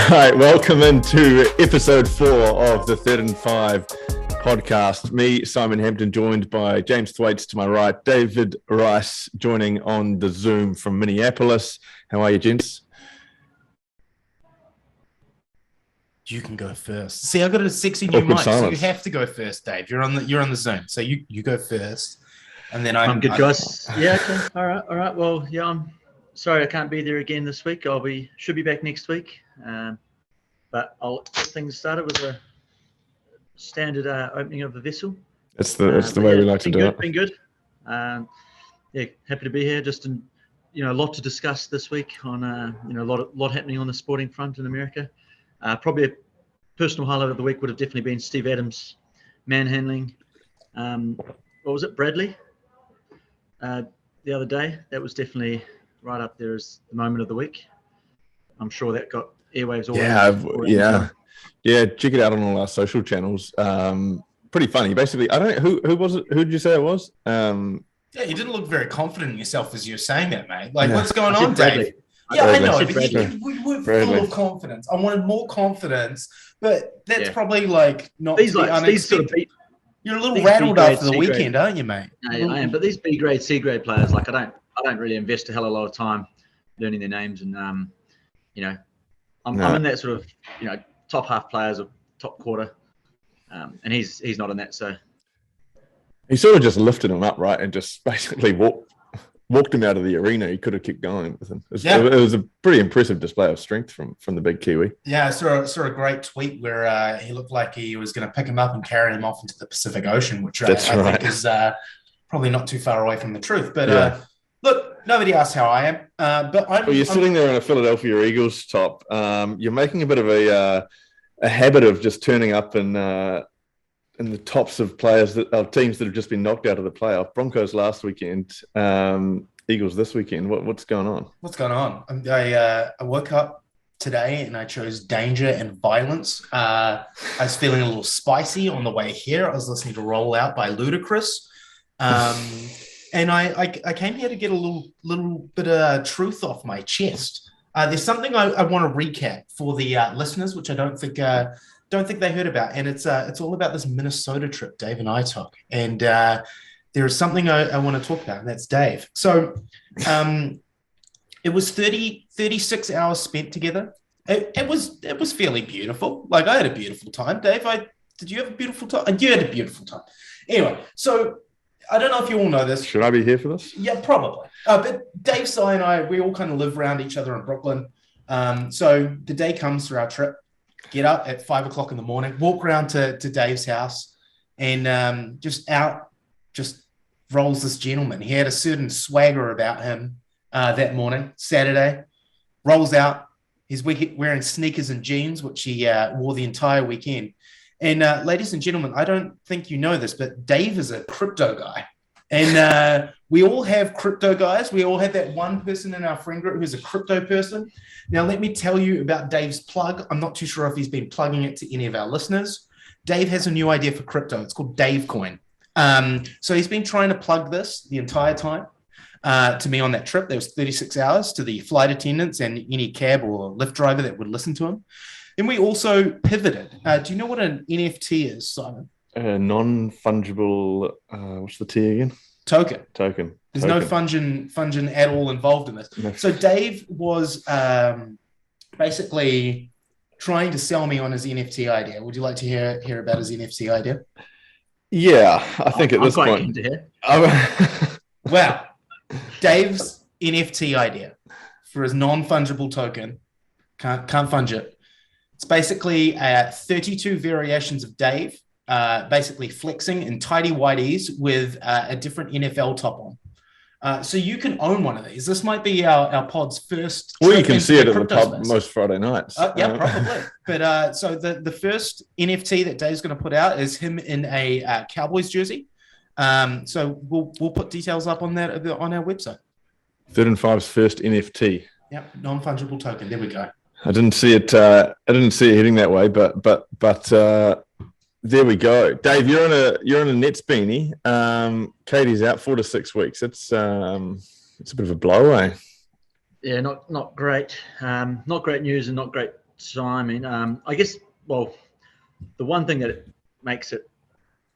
right, welcome into episode 4 of the Third and Five podcast. Me, Simon Hampton, joined by James Thwaites to my right, David Rice joining on the Zoom from Minneapolis. How are you, gents? You can go first. See, I've got a sexy new mic, so you have to go first, Dave. You're on the Zoom, so you go first, and then I'm good, guys. Yeah, okay. All right. Well, yeah, I'm sorry I can't be there again this week. Should be back next week, but I'll get things started with a standard opening of the vessel. That's the way we like to do it. Been good. Yeah, happy to be here. Just a lot to discuss this week on a lot happening on the sporting front in America. Probably a personal highlight of the week would have definitely been Steve Adams manhandling. What was it, Bradley? The other day. That was definitely right up there as the moment of the week. I'm sure that got airwaves all over. Yeah. Check it out on all our social channels. Pretty funny. Basically, I don't know who was it. Who did you say it was? Yeah, you didn't look very confident in yourself as you were saying that, mate. Like, what's going on, Dave? Yeah, I know, but we were full of confidence. I wanted more confidence, but that's probably like not unexpected. You're a little rattled after the weekend, aren't you, mate? No, I am. But these B grade, C grade players, like I don't really invest a hell of a lot of time learning their names, and I'm in that sort of top half players or top quarter, and he's not in that. So he sort of just lifted him up, right, and just basically walked him out of the arena. He could have kept going with him. It was a pretty impressive display of strength from the big Kiwi. Yeah, I saw a great tweet where he looked like he was going to pick him up and carry him off into the Pacific Ocean, which I think is probably not too far away from the truth. But look, nobody asked how I am. But you're sitting there in a Philadelphia Eagles top. You're making a bit of a habit of just turning up in the tops of teams that have just been knocked out of the playoff. Broncos last weekend, Eagles this weekend. What's going on? What's going on? I woke up today and I chose danger and violence. I was feeling a little spicy on the way here. I was listening to Roll Out by Ludacris. And I came here to get a little bit of truth off my chest. There's something I want to recap for the listeners, which I don't think they heard about, and it's all about this Minnesota trip Dave and I took, and there is something I want to talk about, and that's Dave. So it was 36 hours spent together. It was fairly beautiful. Like, I had a beautiful time. Dave, did you have a beautiful time? You had a beautiful time. Anyway, so I don't know if you all know this. Should I be here for this? Yeah, probably. But Dave, Si, and I, we all kind of live around each other in Brooklyn. So the day comes for our trip. Get up at 5 o'clock in the morning, walk around to Dave's house, and just rolls this gentleman. He had a certain swagger about him that morning, Saturday. Rolls out. He's wearing sneakers and jeans, which he wore the entire weekend. And ladies and gentlemen, I don't think you know this, but Dave is a crypto guy. And we all have crypto guys. We all have that one person in our friend group who's a crypto person. Now, let me tell you about Dave's plug. I'm not too sure if he's been plugging it to any of our listeners. Dave has a new idea for crypto. It's called Dave Coin. So he's been trying to plug this the entire time to me on that trip. There was 36 hours to the flight attendants and any cab or Lyft driver that would listen to him. And we also pivoted. Do you know what an NFT is, Simon? Non-fungible, what's the T again? Token. There's Token. no fungin at all involved in this. No. So Dave was basically trying to sell me on his NFT idea. Would you like to hear about his NFT idea? Yeah, I think at this point. To hear. Wow. Dave's NFT idea for his non-fungible token. Can't funge it. It's basically 32 variations of Dave. Basically flexing in tidy whities with a different NFL top on. So you can own one of these. This might be our pod's first. Well, you can see it at the pub most Friday nights. Yeah, probably. But so the first NFT that Dave's going to put out is him in a Cowboys jersey. So we'll put details up on that on our website. Third and Five's first NFT. Yep, non-fungible token. There we go. I didn't see it. I didn't see it heading that way, but there we go. Dave, you're in a Nets beanie. Katie's out 4 to 6 weeks. It's a bit of a blow, eh? Yeah, not great. Not great news and not great timing. I guess, well, the one thing that makes it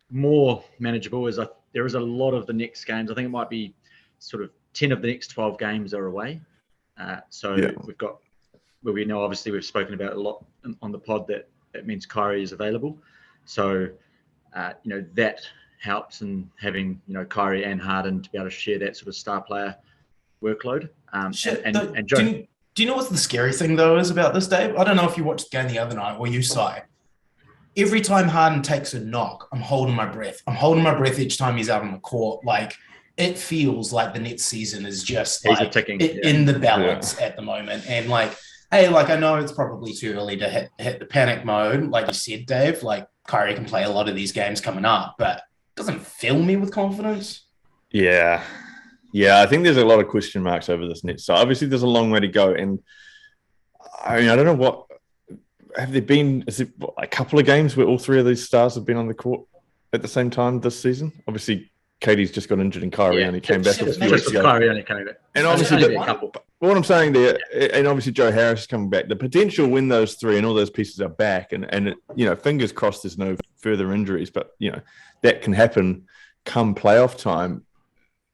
more manageable is there is a lot of the next games. I think it might be sort of 10 of the next 12 games are away. We've got, well, we know obviously we've spoken about it a lot on the pod that means Kyrie is available. So, that helps in having, Kyrie and Harden to be able to share that sort of star player workload. And Joe. Do you know what's the scary thing, though, is about this, Dave? I don't know if you watched the game the other night or you saw it. Every time Harden takes a knock, I'm holding my breath. I'm holding my breath each time he's out on the court. Like, it feels like the Nets season is just like in the balance at the moment. And like, hey, like, I know it's probably too early to hit the panic mode. Like you said, Dave, like Kyrie can play a lot of these games coming up, but it doesn't fill me with confidence. Yeah. I think there's a lot of question marks over this Nets. So obviously there's a long way to go. And I mean, I don't know what, have there been, is it a couple of games where all three of these stars have been on the court at the same time this season? Obviously, Katie's just got injured and Kyrie only came back a few weeks ago. Kyrie only came back. And obviously, what I'm saying there, and obviously Joe Harris is coming back, the potential when those three and all those pieces are back, and fingers crossed there's no further injuries, but, that can happen come playoff time.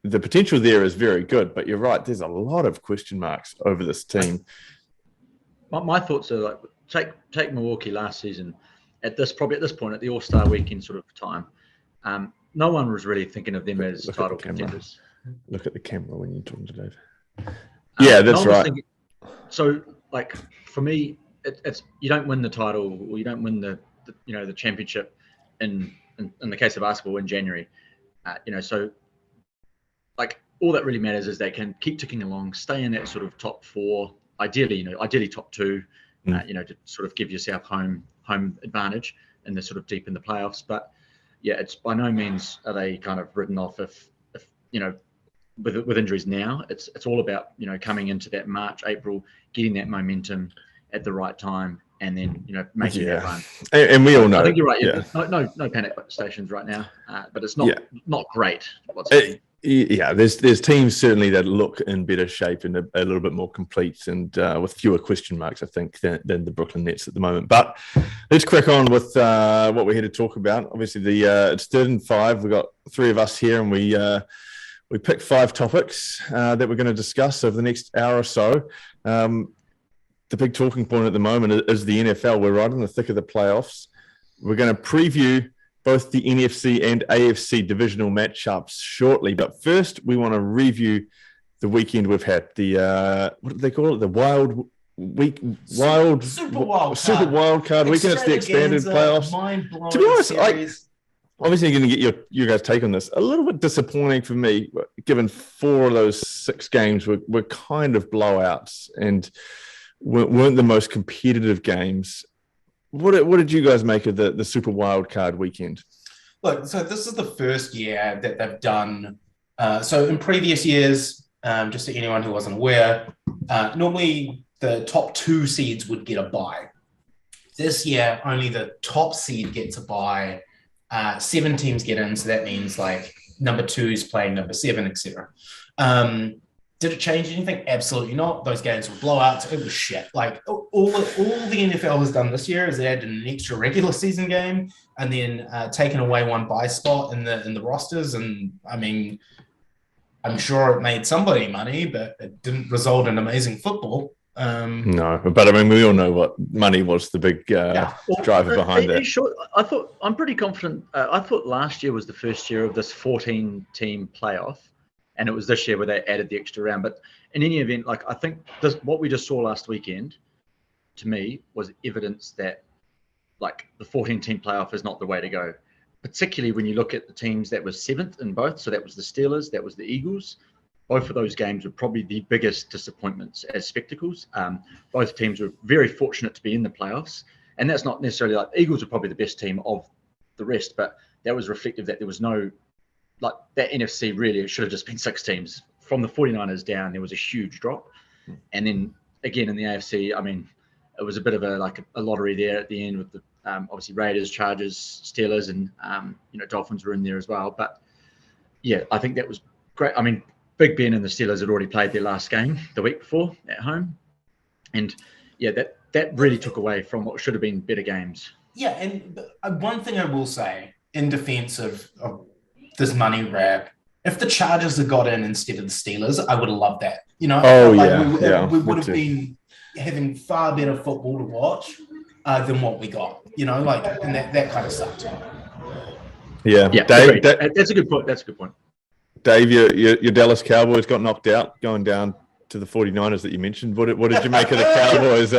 The potential there is very good, but you're right, there's a lot of question marks over this team. My thoughts are like, take Milwaukee last season at this point at the All-Star weekend sort of time. No one was really thinking of them as title contenders. Look at the camera when you're talking to Dave. Yeah, that's right. So, like, for me, it's you don't win the title or you don't win the championship in the case of basketball in January. So like all that really matters is they can keep ticking along, stay in that sort of top four, ideally top two, to sort of give yourself home advantage and they're sort of deep in the playoffs. But yeah, it's by no means are they kind of written off if with injuries now. It's all about, coming into that March, April, getting that momentum at the right time and then, making that run. And we all know. I think you're right. Yeah. No panic stations right now, but it's not great. There's teams certainly that look in better shape and a little bit more complete and with fewer question marks, I think, than the Brooklyn Nets at the moment. But let's crack on with what we're here to talk about. Obviously, it's 3rd and 5. We've got three of us here, and we picked 5 topics that we're going to discuss over the next hour or so. The big talking point at the moment is the NFL. We're right in the thick of the playoffs. We're going to preview both the NFC and AFC divisional matchups shortly. But first, we want to review the weekend we've had. The what do they call it? The Super Wildcard weekend. It's the expanded playoffs. To be honest, obviously you're going to get your guys' take on this. A little bit disappointing for me, given 4 of those 6 games were kind of blowouts and weren't the most competitive games. What did you guys make of the Super Wildcard weekend? Look, so this is the first year that they've done. So in previous years, just to anyone who wasn't aware, normally the top 2 seeds would get a bye. This year, only the top seed gets a bye. 7 teams get in, so that means like number 2 is playing number 7, etc. Did it change anything? Absolutely not. Those games were blowouts. It was shit. Like all the NFL has done this year is they added an extra regular season game and then taken away one bye spot in the rosters. And I mean, I'm sure it made somebody money, but it didn't result in amazing football. No, but I mean, we all know what money was the big driver behind it. Sure, I'm pretty confident. I thought last year was the first year of this 14-team playoff. And it was this year where they added the extra round. But in any event, like I think what we just saw last weekend, to me, was evidence that like the 14-team playoff is not the way to go. Particularly when you look at the teams that were 7th in both. So that was the Steelers, that was the Eagles. Both of those games were probably the biggest disappointments as spectacles. Both teams were very fortunate to be in the playoffs. And that's not necessarily like the Eagles were probably the best team of the rest, but that was reflective that there was no, like that NFC really, it should have just been 6 teams. From the 49ers down, there was a huge drop. And then again in the AFC, I mean, it was a bit of a lottery there at the end with the obviously Raiders, Chargers, Steelers, and Dolphins were in there as well. But yeah, I think that was great. I mean, Big Ben and the Steelers had already played their last game the week before at home. And yeah, that really took away from what should have been better games. Yeah, and one thing I will say in defense of this money grab, if the Chargers had got in instead of the Steelers, I would have loved that. You know, we would have been having far better football to watch than what we got. You know, like, and that kind of sucked. Yeah, Dave, that's a good point. That's a good point. Dave, your Dallas Cowboys got knocked out going down to the 49ers that you mentioned. What did you make of the Cowboys?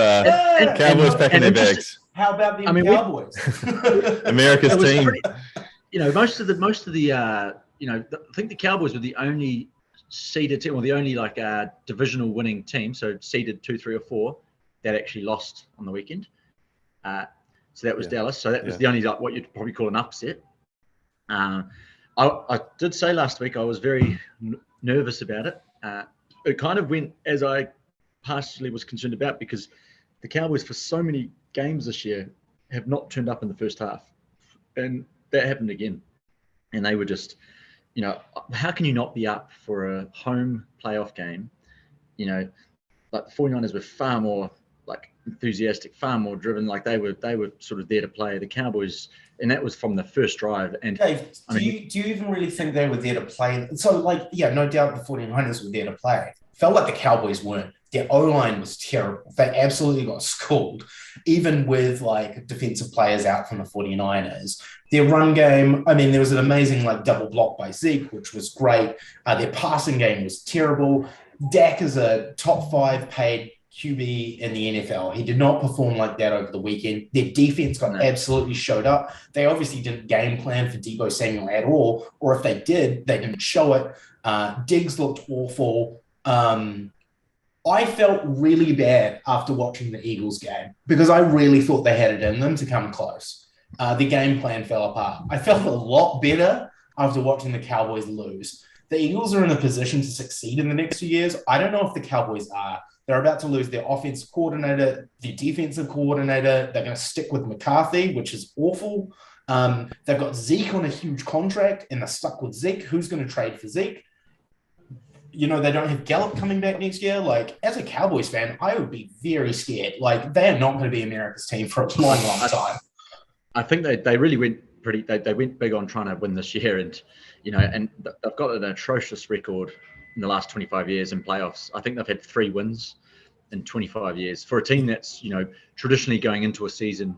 Cowboys packing their bags. How about the Cowboys? America's team. Most of the I think the Cowboys were the only seeded team, or the only divisional winning team, so seeded 2, 3, or 4, that actually lost on the weekend. So that was Dallas. So that was the only what you'd probably call an upset. I did say last week I was very nervous about it. It kind of went as I partially was concerned about, because the Cowboys for so many games this year have not turned up in the first half, and that happened again. And they were just, how can you not be up for a home playoff game? The 49ers were far more enthusiastic, far more driven. They were sort of there to play. The Cowboys, and that was from the first drive. And Dave, do you even really think they were there to play? So, no doubt the 49ers were there to play. Felt like the Cowboys weren't. Their O-line was terrible. They absolutely got schooled, even with defensive players out from the 49ers. Their run game, there was an amazing double block by Zeke, which was great. Their passing game was terrible. Dak is a top 5 paid QB in the NFL. He did not perform like that over the weekend. Their defense got absolutely showed up. They obviously didn't game plan for Deebo Samuel at all, or if they did, they didn't show it. Diggs looked awful. I felt really bad after watching the Eagles game, because I really thought they had it in them to come close. The game plan fell apart. I felt a lot better after watching the Cowboys lose. The Eagles are in a position to succeed in the next few years. I don't know if the Cowboys are. They're about to lose their offensive coordinator, their defensive coordinator. They're going to stick with McCarthy, which is awful. They've got Zeke on a huge contract, and they're stuck with Zeke. Who's going to trade for Zeke? They don't have Gallup coming back next year. As a Cowboys fan, I would be very scared. They are not going to be America's team for a long, long time. I think they really went they went big on trying to win this year, and they've got an atrocious record in the last 25 years in playoffs. I think they've had 3 wins in 25 years for a team that's traditionally going into a season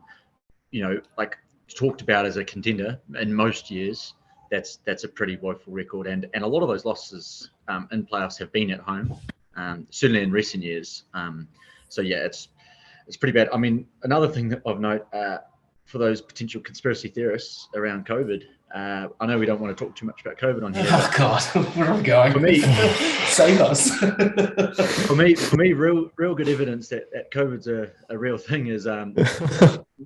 talked about as a contender in most years. That's a pretty woeful record, and a lot of those losses in playoffs have been at home, certainly in recent years. It's pretty bad. Another thing that I've noted for those potential conspiracy theorists around COVID, I know we don't want to talk too much about COVID on here. Oh God, where are we going? For me, save us. for me, real good evidence that COVID's a real thing is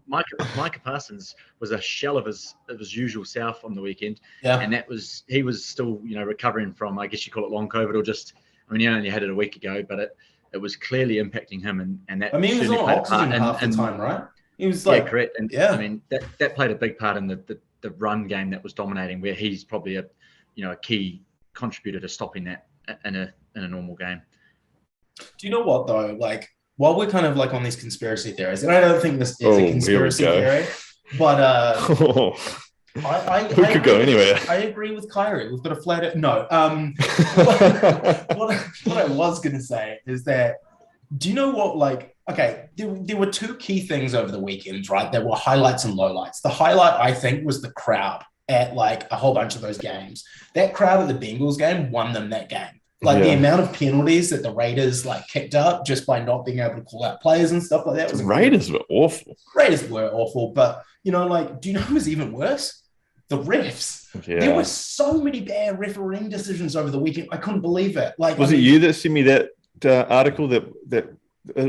Micah Parsons was a shell of his usual self on the weekend, and he was still recovering from, I guess you call it long COVID, or just he only had it a week ago, but it was clearly impacting him, and that he was on oxygen half the time, right? He was correct, and that played a big part in the run game that was dominating, where he's probably a key contributor to stopping that in a normal game. Do you know what though? While we're kind of on these conspiracy theories, and I don't think this is a conspiracy theory, but we could go anywhere. I agree with Kyrie. We've got a flat. No. What I was going to say is that, do you know what? Okay, there were 2 key things over the weekend, right? There were highlights and lowlights. The highlight, I think, was the crowd at a whole bunch of those games. That crowd at the Bengals game won them that game. The amount of penalties that the Raiders kicked up just by not being able to call out players and stuff like that was Raiders were awful. Raiders were awful, but do you know who was even worse? The refs. Yeah. There were so many bad refereeing decisions over the weekend. I couldn't believe it. Was it you that sent me that article that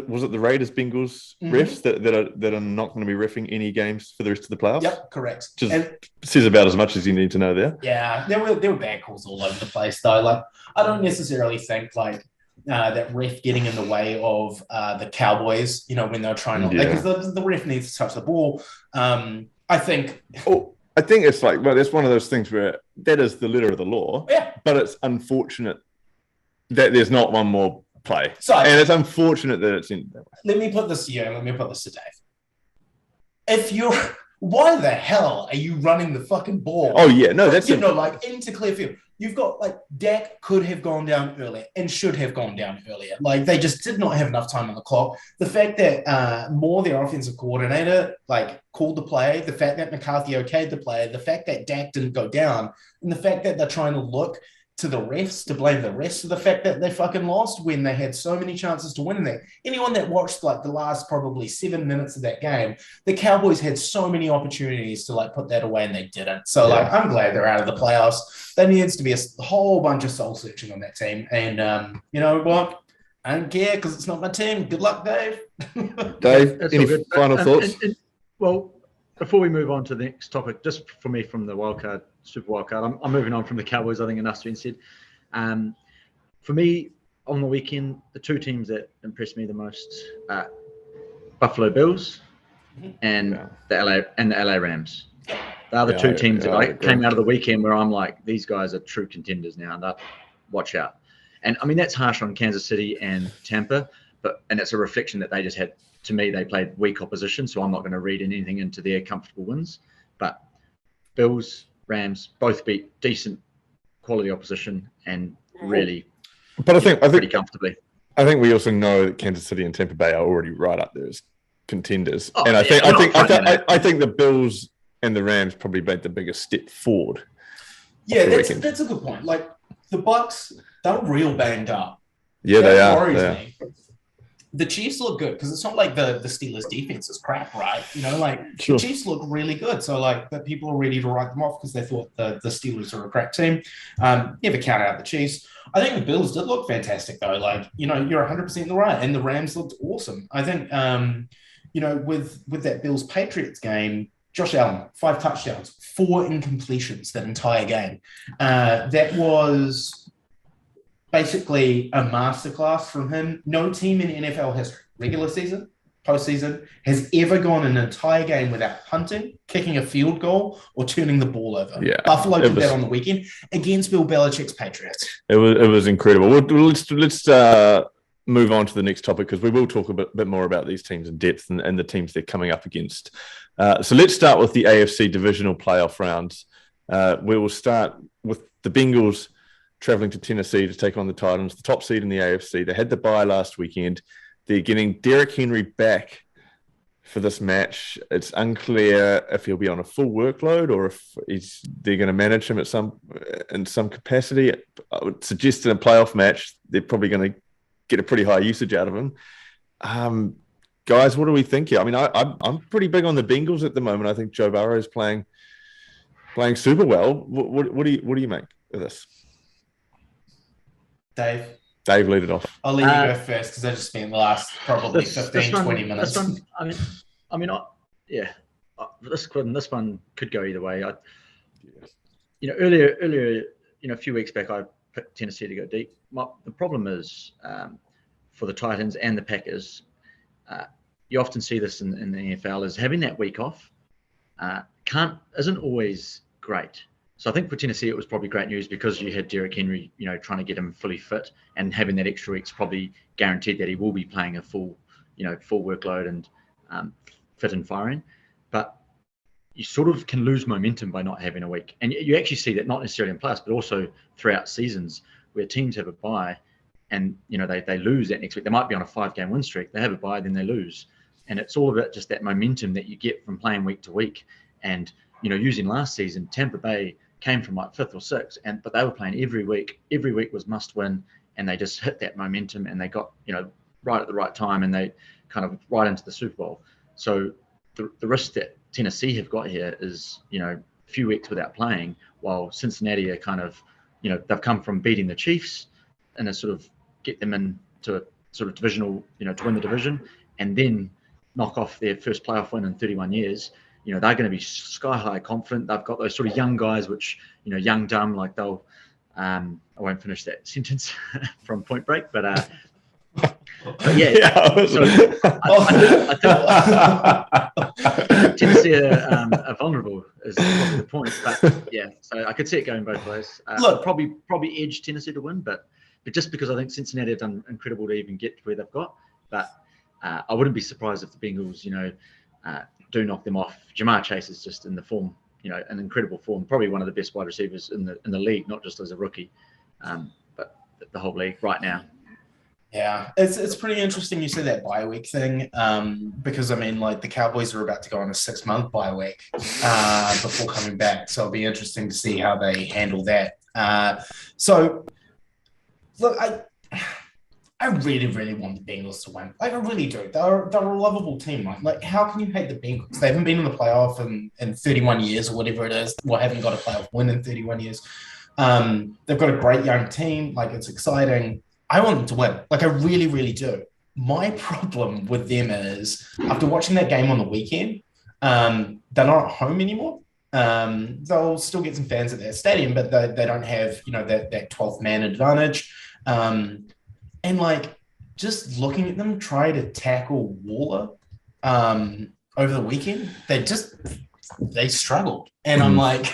was it the Raiders Bengals refs that are not going to be reffing any games for the rest of the playoffs? Yep, correct. Just says about as much as you need to know there. Yeah, there were bad calls all over the place though. I don't necessarily think that ref getting in the way of the Cowboys, when they're trying to, because the ref needs to touch the ball. I think it's that's one of those things where that is the letter of the law. Yeah. But it's unfortunate that there's not one more play. So, and it's unfortunate that it's in that way. Let me put this to you. Let me put this to Dave. Why the hell are you running the fucking ball? Oh yeah, no, that's like into clear field. You've got like Dak could have gone down earlier and should have gone down earlier. Like they just did not have enough time on the clock. The fact that Moore, their offensive coordinator, like called the play, the fact that McCarthy okayed the play, the fact that Dak didn't go down, and the fact that they're trying to look to the refs to blame the refs for the fact that they fucking lost when they had so many chances to win in that. Anyone that watched like the last probably 7 minutes of that game, the Cowboys had so many opportunities to like put that away and they didn't. So like, I'm glad they're out of the playoffs. There needs to be a whole bunch of soul searching on that team. And you know what? I don't care because it's not my team. Good luck, Dave. Dave, any final thoughts? Well, before we move on to the next topic, just for me from the wildcard, super wildcard, I'm moving on from the Cowboys. I think enough's been said. For me, on the weekend, the two teams that impressed me the most are Buffalo Bills and the LA Rams. They are the two teams that came out of the weekend where I'm like, these guys are true contenders now. And watch out. And I mean, that's harsh on Kansas City and Tampa, and it's a reflection that they just had. To me, they played weak opposition, so I'm not going to read anything into their comfortable wins. But Bills, Rams both beat decent quality opposition and really, but I think pretty comfortably. I think we also know that Kansas City and Tampa Bay are already right up there as contenders, and I think the Bills and the Rams probably made the biggest step forward. Yeah, that's a good point. Like the Bucks, they're real banged up. Yeah, that worries me. The Chiefs look good because it's not like the Steelers defense is crap, right? You know, like the Chiefs look really good. So like, but people are ready to write them off because they thought the Steelers are a crap team. Never count out the Chiefs. I think the Bills did look fantastic though. Like, you know, you're 100% in the right. And the Rams looked awesome. I think, you know, with that Bills Patriots game, Josh Allen, 5 touchdowns, 4 incompletions that entire game. That was basically a masterclass from him. No team in NFL history, regular season, postseason, has ever gone an entire game without punting, kicking a field goal, or turning the ball over. Yeah, Buffalo did that on the weekend against Bill Belichick's Patriots. It was incredible. Let's move on to the next topic because we will talk a bit more about these teams in depth and the teams they're coming up against. So let's start with the AFC divisional playoff rounds. We will start with the Bengals traveling to Tennessee to take on the Titans, the top seed in the AFC. They had the bye last weekend. They're getting Derrick Henry back for this match. It's unclear if he'll be on a full workload or if they're going to manage him in some capacity. I would suggest in a playoff match, they're probably going to get a pretty high usage out of him. Guys, what do we think here? I mean, I'm pretty big on the Bengals at the moment. I think Joe Burrow is playing super well. What do you make of this? Dave, lead it off. I'll let you go first because I just spent the last probably 20 minutes. This one could go either way. Earlier, a few weeks back, I picked Tennessee to go deep. The problem is for the Titans and the Packers, you often see this in the NFL, is having that week off isn't always great. So I think for Tennessee, it was probably great news because you had Derrick Henry, trying to get him fully fit, and having that extra week's probably guaranteed that he will be playing a full workload and fit and firing. But you sort of can lose momentum by not having a week. And you actually see that not necessarily in playoffs, but also throughout seasons where teams have a bye and, they lose that next week. They might be on a 5-game win streak. They have a bye, then they lose. And it's all about just that momentum that you get from playing week to week. And, using last season, Tampa Bay came from like 5th or 6th, but they were playing every week. Every week was must win, and they just hit that momentum, and they got right at the right time, and they kind of right into the Super Bowl. So the risk that Tennessee have got here is a few weeks without playing, while Cincinnati are kind of they've come from beating the Chiefs and sort of get them into a sort of divisional to win the division, and then knock off their first playoff win in 31 years. They're going to be sky high confident. They've got those sort of young guys, which, young, dumb, like they'll, I won't finish that sentence from Point Break, but yeah. So I think Tennessee are vulnerable is probably the point. But yeah, so I could see it going both ways. Look, probably edge Tennessee to win, but but just because I think Cincinnati have done incredible to even get to where they've got. But I wouldn't be surprised if the Bengals, do knock them off. Jamar Chase is just in the form, an incredible form, probably one of the best wide receivers in the league, not just as a rookie, but the whole league right now. Yeah, it's pretty interesting you say that bye week thing, because I mean, like the Cowboys are about to go on a 6-month bye week before coming back, so it'll be interesting to see how they handle that. So, look, I really, really want the Bengals to win. Like, I really do. They're a lovable team, right? Like, how can you hate the Bengals? They haven't been in the playoff in 31 years or whatever it is. Well, haven't got a playoff win in 31 years. They've got a great young team. Like, it's exciting. I want them to win. Like, I really, really do. My problem with them is, after watching that game on the weekend, they're not at home anymore. They'll still get some fans at their stadium, but they don't have, that 12th man advantage. And like, just looking at them try to tackle Waller over the weekend, they struggled. And I'm like,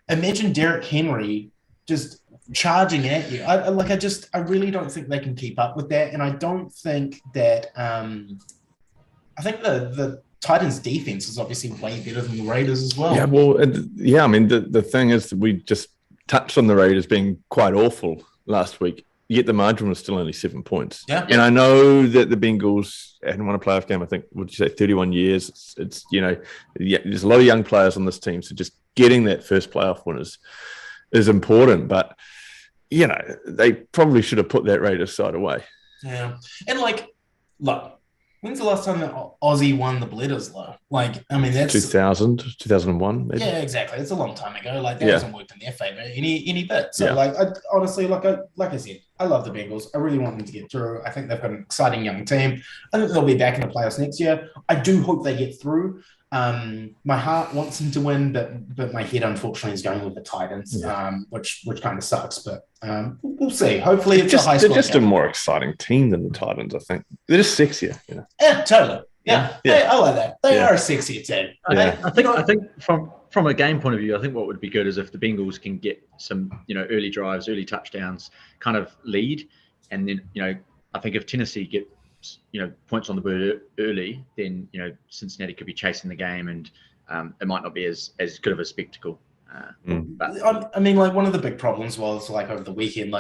imagine Derrick Henry just charging at you. I really don't think they can keep up with that. And I don't think that I think the Titans defense is obviously way better than the Raiders as well. Yeah, well, I mean, the thing is that we just touched on the Raiders being quite awful last week. Yet the margin was still only 7 points. Yeah. And I know that the Bengals hadn't won a playoff game, I think, would you say 31 years? It's there's a lot of young players on this team. So just getting that first playoff win is important. But, they probably should have put that Raiders side away. Yeah. And look, when's the last time that Aussie won the Bledisloe? That's 2001. Maybe. Yeah, exactly. It's a long time ago. That hasn't worked in their favor any bit. So, honestly, like I said, I love the Bengals. I really want them to get through. I think they've got an exciting young team. I think they'll be back in the playoffs next year. I do hope they get through. My heart wants them to win, but my head, unfortunately, is going with the Titans, which kind of sucks. But we'll see. Hopefully, it's a high score. They're just a more exciting team than the Titans, I think. They're just sexier, Yeah, totally. Yeah. Hey, I like that. They are a sexier team. I think from a game point of view, I think what would be good is if the Bengals can get some, early drives, early touchdowns, kind of lead, and then, I think if Tennessee get points on the board early, then Cincinnati could be chasing the game, and it might not be as good of a spectacle. But I mean, one of the big problems was over the weekend,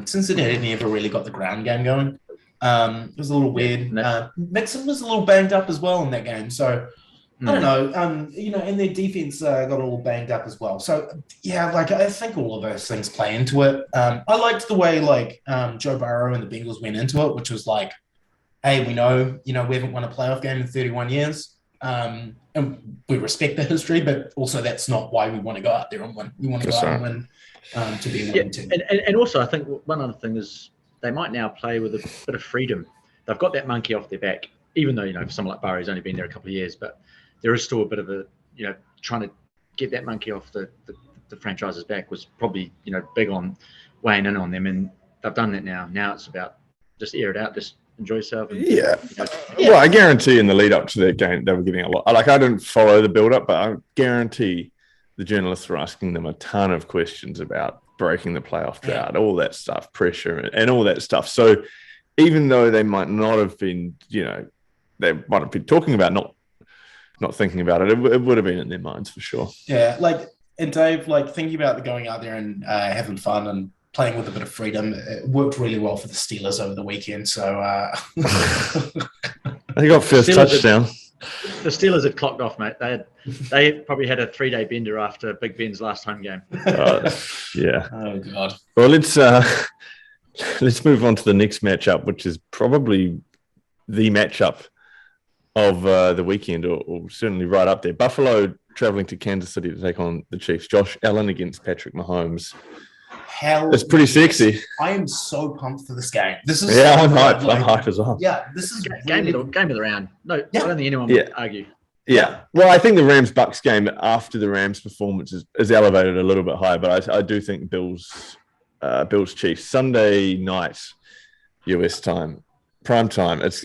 Cincinnati never really got the ground game going. It was a little weird. Mixon was a little banged up as well in that game, so I don't know. And their defense got a little banged up as well. So I think all of those things play into it. I liked the way Joe Burrow and the Bengals went into it, which was hey, we know, we haven't won a playoff game in 31 years. And we respect the history, but also that's not why we want to go out there and win. We want to go out and win to be a winning team. And also, I think one other thing is they might now play with a bit of freedom. They've got that monkey off their back, even though, for someone like Burrow's only been there a couple of years, but there is still a bit of a, trying to get that monkey off the franchise's back was probably, big on weighing in on them. And they've done that now. Now it's about just air it out, just enjoy yourself. And, Well, I guarantee in the lead up to that game, they were getting a lot. I didn't follow the build up, but I guarantee the journalists were asking them a ton of questions about breaking the playoff drought, all that stuff, pressure and all that stuff. So even though they might not have been, they might have been talking about not thinking about it, it would have been in their minds for sure. Yeah. And Dave, thinking about going out there and having fun and playing with a bit of freedom, it worked really well for the Steelers over the weekend. So they got first touchdown. The Steelers had clocked off, mate. They probably had a 3-day bender after Big Ben's last home game. Yeah. Oh God. Well, let's move on to the next matchup, which is probably the matchup of the weekend, or certainly right up there. Buffalo traveling to Kansas City to take on the Chiefs. Josh Allen against Patrick Mahomes. It's pretty sexy. I am so pumped for this game. This is I'm hyped. I'm hyped as well. Yeah, this is game of the round. No, I don't think anyone would argue. Yeah. Well, I think the Rams-Bucks game after the Rams' performance is elevated a little bit higher, but I do think Bills-Chiefs Sunday night US time, prime time. It's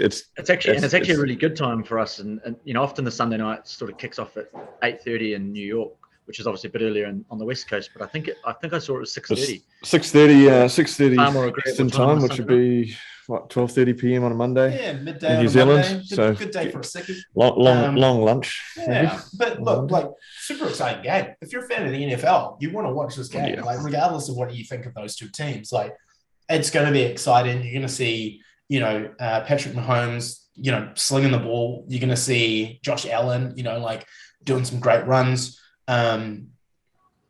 actually a really good time for us, and often the Sunday night sort of kicks off at 8:30 in New York, which is obviously a bit earlier on the West Coast. But I think I saw it was 6:30. 6:30 Far more agreeable Eastern time on time, a which would Sunday be what 12:30 p.m. on a Monday. Yeah, midday in on New a Zealand. Monday. So Good day for a sickie. Long lunch. Yeah, but look, like super exciting game. If you're a fan of the NFL, you want to watch this game. Yeah. Like regardless of what you think of those two teams, like it's going to be exciting. You're going to see, Patrick Mahomes, slinging the ball. You're going to see Josh Allen, like doing some great runs. In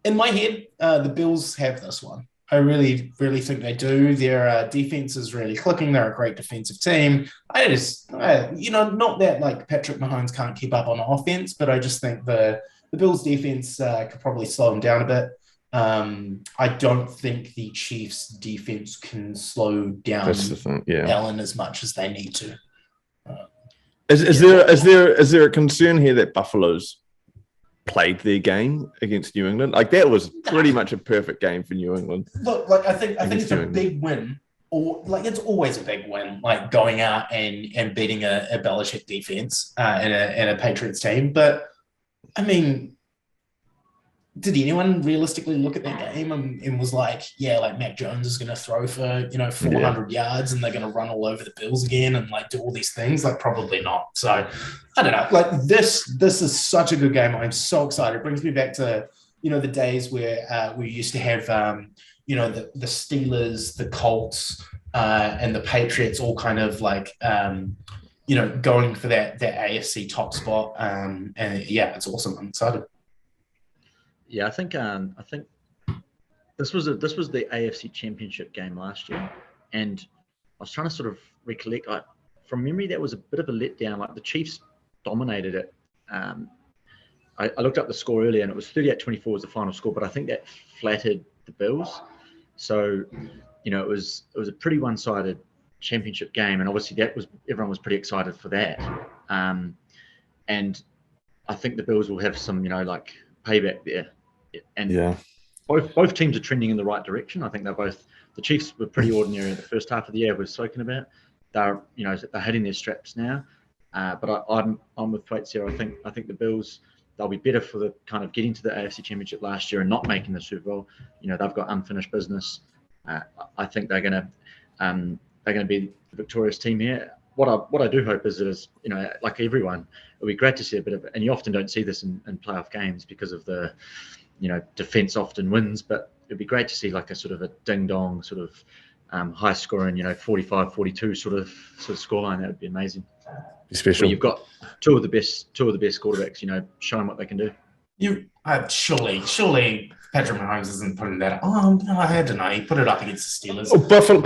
my head, the Bills have this one. I really, really think they do. Their defense is really clicking. They're a great defensive team. Not that like Patrick Mahomes can't keep up on offense, but I just think the Bills defense could probably slow them down a bit. I don't think the Chiefs defense can slow down That's the thing. Yeah. Allen as much as they need to. Is there a concern here that Buffalo's played their game against New England? Like that was pretty much a perfect game for New England. Look, like I think it's a big win, or like it's always a big win, like going out and beating a Belichick defense and a Patriots team. But I mean, did anyone realistically look at that game and was like, yeah, like Mac Jones is going to throw for 400 yards and they're going to run all over the Bills again and like do all these things? Like probably not. So I don't know. Like this is such a good game. I'm so excited. It brings me back to the days where we used to have the Steelers, the Colts, and the Patriots all kind of like going for that AFC top spot. And yeah, it's awesome. I'm excited. Yeah, I think this was the AFC Championship game last year, and I was trying to sort of recollect. From memory, that was a bit of a letdown. Like the Chiefs dominated it. I looked up the score earlier, and it was 38-24 was the final score, but I think that flattered the Bills. So, it was a pretty one-sided championship game, and obviously everyone was pretty excited for that. And I think the Bills will have some like payback there. And yeah, both teams are trending in the right direction. I think the Chiefs were pretty ordinary in the first half of the year we've spoken about. They're hitting their straps now. But I'm with Thwaites here. I think the Bills, they'll be better for the kind of getting to the AFC Championship last year and not making the Super Bowl. They've got unfinished business. I think they're going to be the victorious team here. What I do hope is like everyone, it'll be great to see a bit of it. And you often don't see this in playoff games because of the defense often wins, but it'd be great to see like a sort of a ding dong sort of high scoring 45-42 sort of scoreline. That would be amazing. Special. Where you've got two of the best quarterbacks showing what they can do. Surely Patrick Mahomes isn't putting that up. Oh no, I don't know. He put it up against the Steelers. Buffalo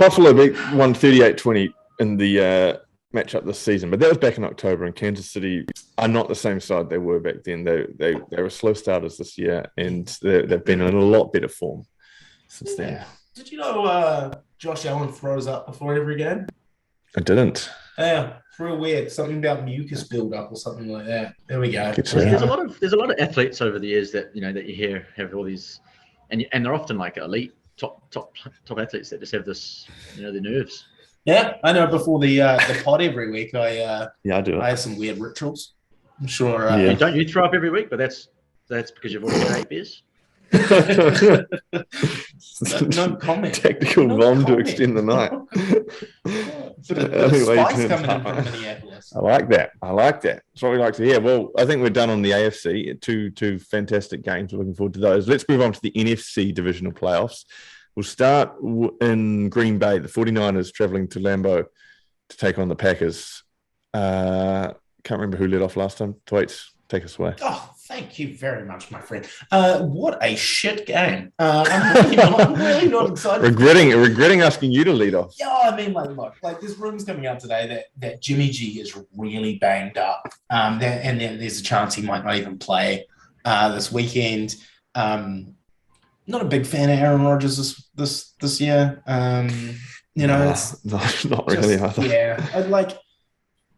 won 38-20 in the matchup this season, but that was back in October, and Kansas City are not the same side they were back then. They were slow starters this year, and they've been in a lot better form since then. Did you know Josh Allen throws up before every game? I didn't. Yeah, real weird. Something about mucus buildup or something like that. There we go. There's a lot of athletes over the years that that you hear have all these, and they're often like elite top athletes that just have this their nerves. Yeah, I know. Before the pod every week, I do. I have some weird rituals. I'm sure. Don't you throw up every week? But that's because you've already had 8 beers. No comment. Tactical bomb to extend the night. Spice coming in from Minneapolis. I like that. That's what we like to hear. Well, I think we're done on the AFC. Two fantastic games. We're looking forward to those. Let's move on to the NFC divisional playoffs. We'll start in Green Bay. The 49ers traveling to Lambeau to take on the Packers. Can't remember who led off last time. Thwaites, take us away. Oh, thank you very much, my friend. What a shit game. I'm really not excited. Regretting asking you to lead off. Yeah, I mean, look, there's rumors coming out today that Jimmy G is really banged up. And there's a chance he might not even play this weekend. Not a big fan of Aaron Rodgers this year. It's not really either. Yeah,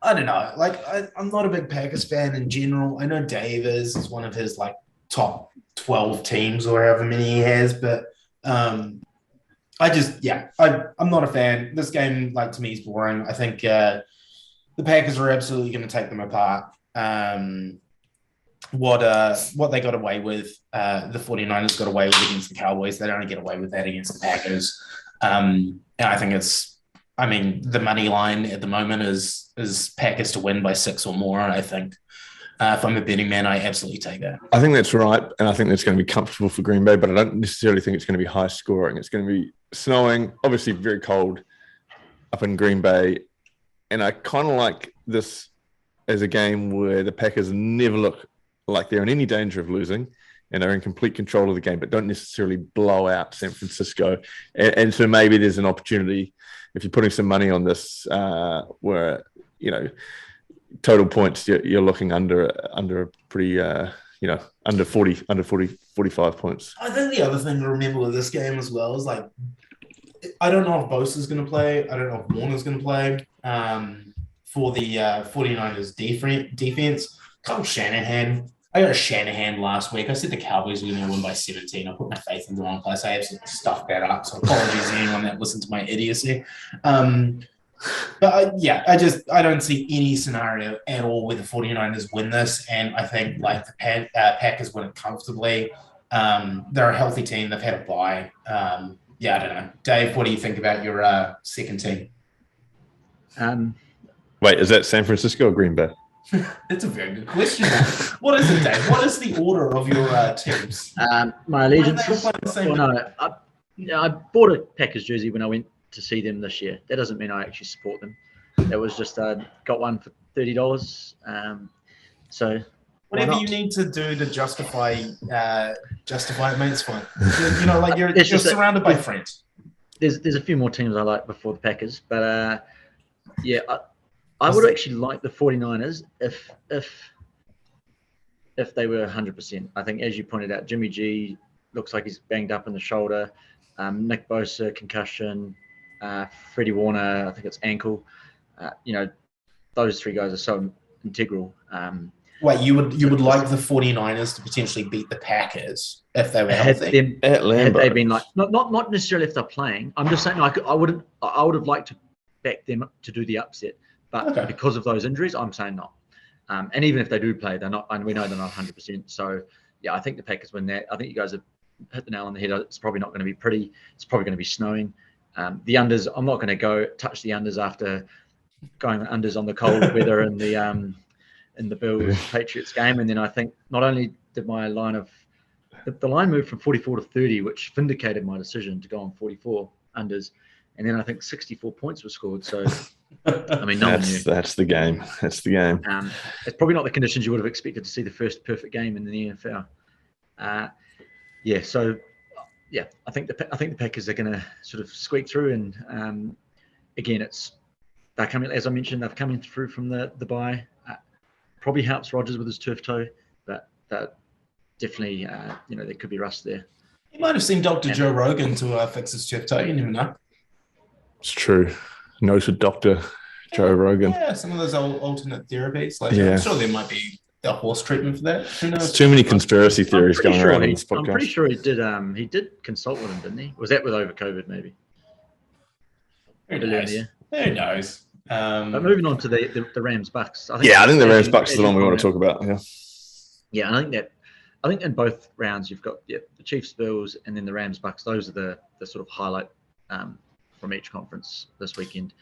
I don't know. I'm not a big Packers fan in general. I know Dave is one of his top 12 teams or however many he has, but I'm not a fan. This game, to me, is boring. I think the Packers are absolutely going to take them apart. what they got away with, the 49ers got away with against the Cowboys. They don't get away with that against the Packers. And I think the money line at the moment is Packers to win by 6 or more. And I think if I'm a betting man, I absolutely take that. I think that's right. And I think that's going to be comfortable for Green Bay, but I don't necessarily think it's going to be high scoring. It's going to be snowing, obviously very cold up in Green Bay. And I kind of like this as a game where the Packers never look like they're in any danger of losing and are in complete control of the game, but don't necessarily blow out San Francisco. And so maybe there's an opportunity, if you're putting some money on this, where, total points, you're looking under a pretty, under 45 points. I think the other thing to remember with this game as well is, like, I don't know if Bosa's going to play. I don't know if Warner's going to play for the 49ers defense. Kyle Shanahan. I got a Shanahan last week. I said the Cowboys were going to win by 17. I put my faith in the wrong place. I absolutely stuffed that up. So apologies to anyone that listened to my idiocy. But I don't see any scenario at all where the 49ers win this. And I think, like, the Packers win it comfortably. They're a healthy team. They've had a bye. I don't know. Dave, what do you think about your second team? Wait, is that San Francisco or Green Bay? That's a very good question. What is it, Dave? What is the order of your teams? My allegiance. I bought a Packers jersey when I went to see them this year. That doesn't mean I actually support them. That was just got one for $30. So whatever you need to do to justify it, mate, it's fine. You're surrounded by friends. There's a few more teams I like before the Packers, but I would actually like the 49ers if they were 100%. I think, as you pointed out, Jimmy G looks like he's banged up in the shoulder. Nick Bosa, concussion. Freddie Warner, I think it's ankle. Those three guys are so integral. Wait, you would like the 49ers to potentially beat the Packers if they were healthy? Had they been like, not necessarily if they're playing. I'm just saying, I would have liked to back them to do the upset. But because of those injuries, I'm saying not. And even if they do play, they're not, and we know they're not 100%. So, I think the Packers win that. I think you guys have hit the nail on the head. It's probably not going to be pretty. It's probably going to be snowing. The unders, I'm not going to go touch the unders after going unders on the cold weather in the Bills Patriots game. And then I think not only did my line the line moved from 44 to 30, which vindicated my decision to go on 44 unders. And then I think 64 points were scored. So, I mean, no one knew. That's the game. That's the game. It's probably not the conditions you would have expected to see the first perfect game in the NFL. I think the Packers are going to sort of squeak through. And again, they're coming, as I mentioned, they're coming through from the bye. Probably helps Rodgers with his turf toe, but that definitely, there could be rust there. You might have seen Dr. Joe Rogan to fix his turf toe. You never know. It's true. Noted Dr. Joe Rogan. Yeah, some of those alternate therapies. I'm sure there might be a horse treatment for that. Who knows? There's too many conspiracy theories going around in this podcast. I'm pretty sure he did consult with him, didn't he? Was that with over COVID, maybe? Who knows? But moving on to the Rams Bucks. I think the Rams Bucks is the one we want to talk about. Yeah, I think in both rounds you've got the Chiefs Bills and then the Rams Bucks. Those are the sort of highlight from each conference this weekend,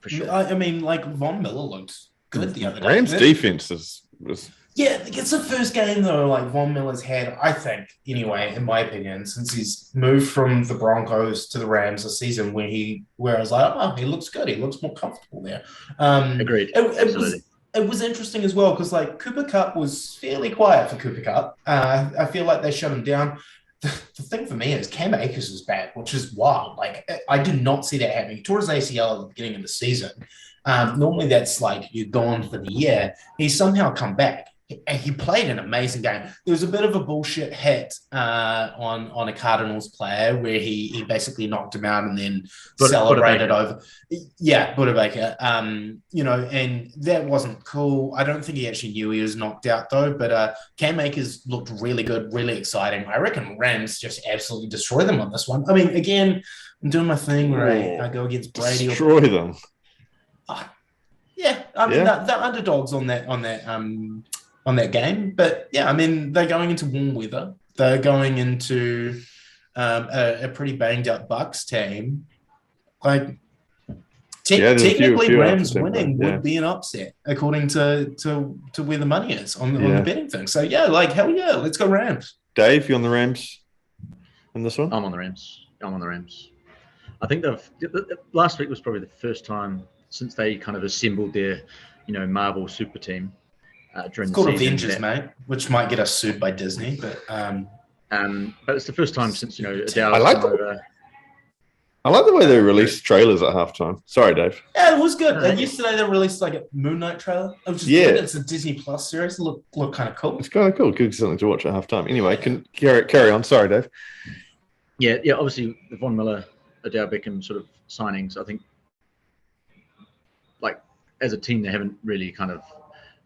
for sure. I mean, like, Von Miller looked good the other day. Rams defense was. Yeah, it's the first game though. Like, Von Miller's had, I think, anyway, in my opinion, since he's moved from the Broncos to the Rams this season, where I was like, oh, he looks good. He looks more comfortable there. Agreed. It was interesting as well because, like, Cooper Kupp was fairly quiet for Cooper Kupp. I feel like they shut him down. The thing for me is Cam Akers is back, which is wild. Like, I did not see that happening. He tore his ACL at the beginning of the season. Normally that's like you're gone for the year. He's somehow come back. He played an amazing game. There was a bit of a bullshit hit on a Cardinals player where he basically knocked him out and then celebrated over. Yeah, Buda Baker. And that wasn't cool. I don't think he actually knew he was knocked out though. But Cam Akers looked really good, really exciting. I reckon Rams just absolutely destroy them on this one. I mean, again, I'm doing my thing where I go against Brady. Destroy them. Yeah, I mean, they're underdogs on that on that game. But yeah, I mean, they're going into warm weather. They're going into a pretty banged up Bucks team. Like technically, Rams winning would be an upset according to where the money is on the betting thing. So yeah, like hell yeah, let's go Rams. Dave, you on the Rams in this one? I'm on the Rams. I think last week was probably the first time since they kind of assembled their, Marvel super team during it's called Avengers, mate, which might get us sued by Disney, but it's the first time since Adele. I like the way they released trailers at halftime. Sorry, Dave. Yeah, it was good. Yesterday they released like a Moon Knight trailer. It was just good. It's a Disney Plus series. Look kind of cool. It's kind of cool. Good something to watch at halftime. Anyway, can carry on. Sorry, Dave. Yeah. Obviously, the Von Miller, Odell Beckham sort of signings. I think, like as a team, they haven't really kind of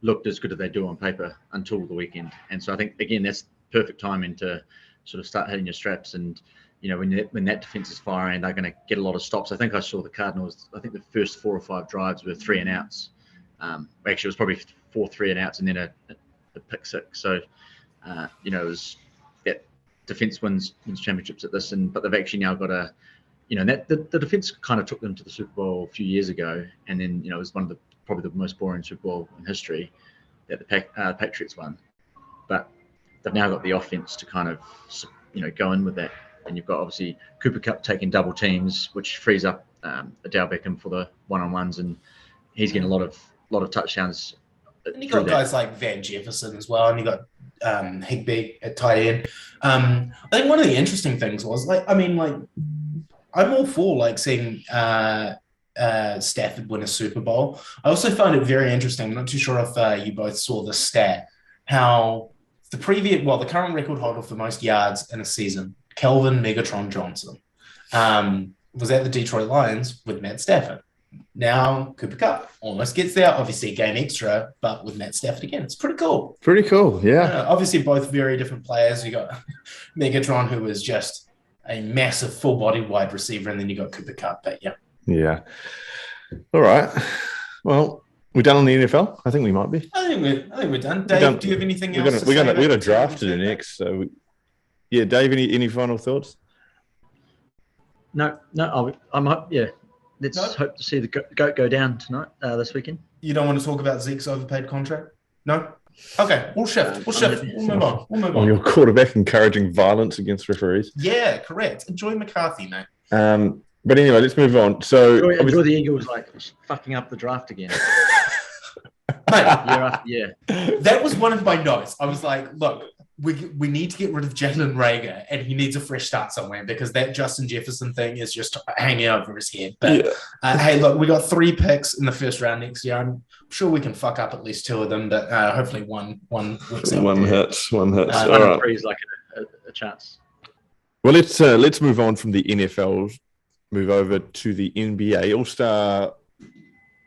looked as good as they do on paper until the weekend. And so I think again that's perfect timing to sort of start hitting your straps and. When that defense is firing, they're going to get a lot of stops. I think I saw the Cardinals. I think the first 4 or 5 drives were 3 and outs. Actually, it was probably 4 3 and outs, and then a pick six. So, it was that defense wins championships at this, but they've actually now got the defense kind of took them to the Super Bowl a few years ago, and then it was one of probably the most boring Super Bowl in history that the Patriots won. But they've now got the offense to kind of go in with that. And you've got obviously Cooper Kupp taking double teams, which frees up Odell Beckham for the one-on-ones, and he's getting a lot of touchdowns. And you got guys like Van Jefferson as well, and you got Higbee at tight end. I think one of the interesting things was I'm all for seeing Stafford win a Super Bowl. I also found it very interesting. I'm not too sure if you both saw the stat how the current record holder for most yards in a season. Kelvin Megatron Johnson was at the Detroit Lions with Matt Stafford. Now Cooper Kupp almost gets there. Obviously, a game extra, but with Matt Stafford again. It's pretty cool. Yeah. Obviously, both very different players. You got Megatron, who is just a massive full-body wide receiver, and then you got Cooper Kupp. But yeah. Yeah. All right. Well, we're done on the NFL. I think we might be. I think we're done. Dave, do you have anything else? We're gonna draft to do next. So. Yeah, Dave, any final thoughts? No, I'm up. Yeah, let's hope to see the goat go down tonight, this weekend. You don't want to talk about Zeke's overpaid contract? No? Okay, we'll shift. We'll move on. Your quarterback encouraging violence against referees. Yeah, correct. Enjoy McCarthy, mate. But anyway, let's move on. So enjoy the Eagles fucking up the draft again. Mate, year after year. That was one of my notes. I was like, look, we need to get rid of Jalen Reagor, and he needs a fresh start somewhere because that Justin Jefferson thing is just hanging over his head. But hey, look, we got 3 picks in the first round next year. I'm sure we can fuck up at least 2 of them, but hopefully one works out. One hits. All right. Three is like a chance. Well, let's move on from the NFL. Move over to the NBA All-Star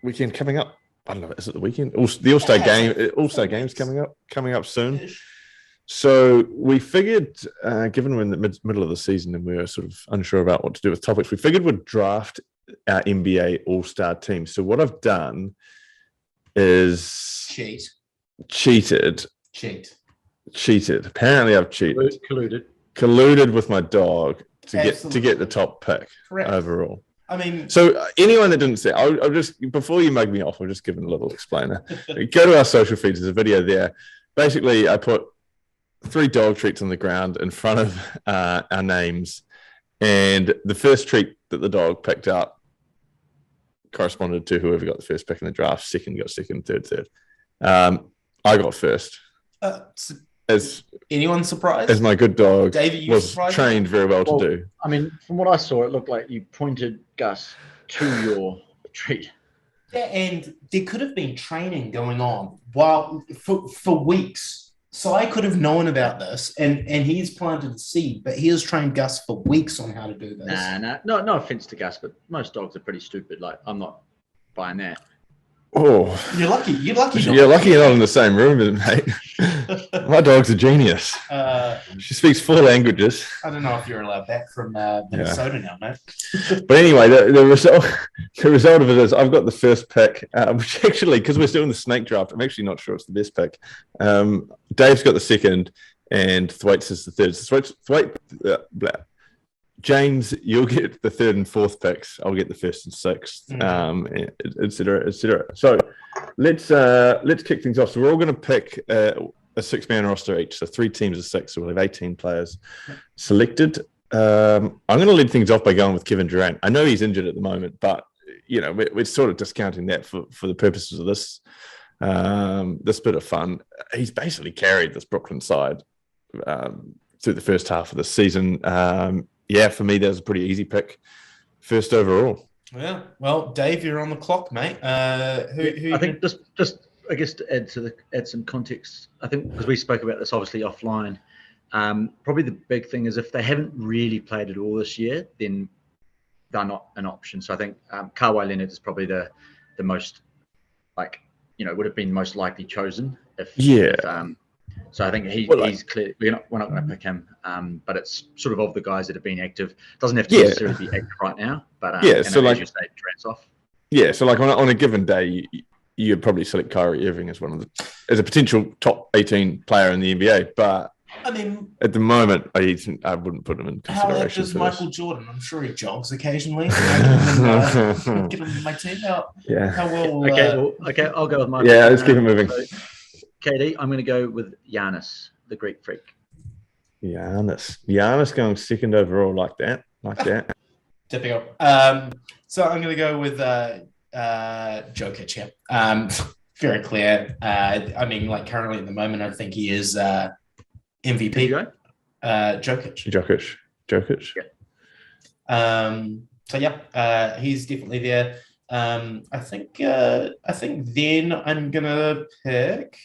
weekend coming up. I don't know. Is it the weekend? The All-Star game. All-Star games coming up soon. So we figured, given we're in the middle of the season and we were sort of unsure about what to do with topics, we figured we'd draft our NBA All-Star team. So what I've done is cheated. Apparently, I've cheated. Colluded with my dog to get the top pick. Correct. Overall. I mean, so anyone that didn't see, I'll just, before you mug me off, I'll just give a little explainer. Go to our social feeds. There's a video there. Basically, I put 3 dog treats on the ground in front of our names, and the first treat that the dog picked up corresponded to whoever got the first pick in the draft. Second got second, third. I got first. As anyone surprised? As my good dog David, was trained very well to do. I mean, from what I saw, it looked like you pointed Gus to your treat. Yeah, and there could have been training going on for weeks. So I could have known about this, and he's planted a seed, but he has trained Gus for weeks on how to do this. No offense to Gus, but most dogs are pretty stupid. I'm not buying that. Oh, You're lucky. You're lucky. you're lucky you're not in the same room, mate. My dog's a genius. She speaks 4 languages. I don't know if you're allowed back from Minnesota now, mate. But anyway, the result of it is I've got the first pick, which actually, because we're still in the snake draft, I'm actually not sure it's the best pick. Dave's got the second, and Thwaites is the third. So James, you'll get the third and fourth picks. I'll get the first and sixth, et cetera, et cetera. So let's kick things off. So we're all going to pick a 6-man roster each. So 3 teams of 6. So we'll have 18 players selected. I'm going to lead things off by going with Kevin Durant. I know he's injured at the moment, but we're sort of discounting that for the purposes of this bit of fun. He's basically carried this Brooklyn side through the first half of the season. For me, that was a pretty easy pick. First overall. Yeah. Well, Dave, you're on the clock, mate. Who I think just I guess to add some context. I think because we spoke about this obviously offline. Probably the big thing is if they haven't really played at all this year, then they're not an option. So I think Kawhi Leonard is probably the most would have been most likely chosen if. So I think he's clear. We're not going to pick him, but it's sort of the guys that have been active. Doesn't have to necessarily be active right now, but so as you say, Durant's off. Yeah, so like on a given day, you'd probably select Kyrie Irving as as a potential top 18 player in the NBA, but I mean, at the moment, I wouldn't put him in consideration. How active is Michael Jordan? I'm sure he jogs occasionally. Get him in my team out. Yeah. How well? Okay, I'll go with Michael. Yeah, let's keep it moving. So, KD, I'm going to go with Giannis, the Greek freak. Giannis going second overall like that. Typical. So I'm going to go with Jokic here. Very clear. I mean, like currently at the moment, I think he is MVP. Jokic. Yeah. He's definitely there. I think then I'm gonna pick.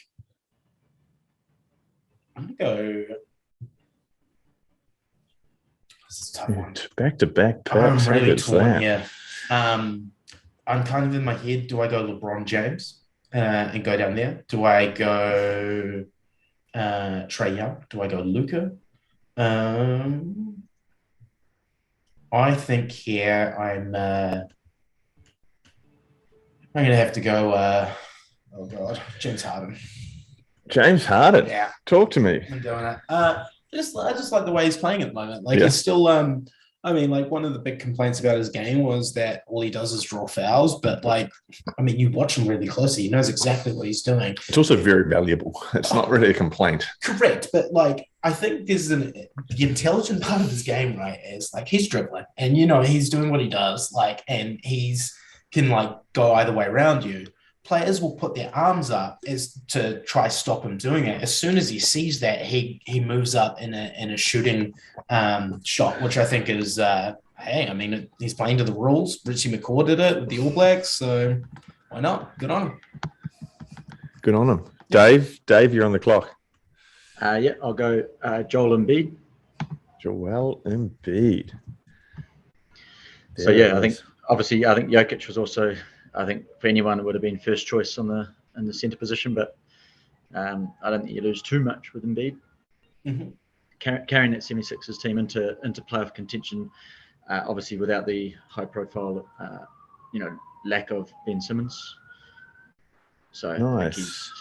I'm gonna go. This is a tough one. Back-to-back picks. I'm really torn here. I'm kind of in my head. Do I go LeBron James and go down there? Do I go Trae Young? Do I go Luka? I think here I'm going to have to go. James Harden. James Harden. Yeah, talk to me. I'm doing it. I just like the way he's playing at the moment. Like he's still. I mean, like one of the big complaints about his game was that all he does is draw fouls. But like, I mean, you watch him really closely. He knows exactly what he's doing. It's also very valuable. It's not really a complaint. Correct, but like, I think there's the intelligent part of his game, right? Is like he's dribbling, and he's doing what he does, like, and he's can like go either way around you. Players will put their arms up as to try stop him doing it. As soon as he sees that, he moves up in a shooting shot, which I think is hey, I mean, he's playing to the rules. Richie McCaw did it with the All Blacks, so why not? Good on him. Dave, you're on the clock. I'll go Joel Embiid. So I think obviously Jokic was also. I think for anyone it would have been first choice in the centre position, but I don't think you lose too much with Embiid. Mm-hmm. Carrying that 76ers team into playoff contention, obviously without the high profile, lack of Ben Simmons. So nice.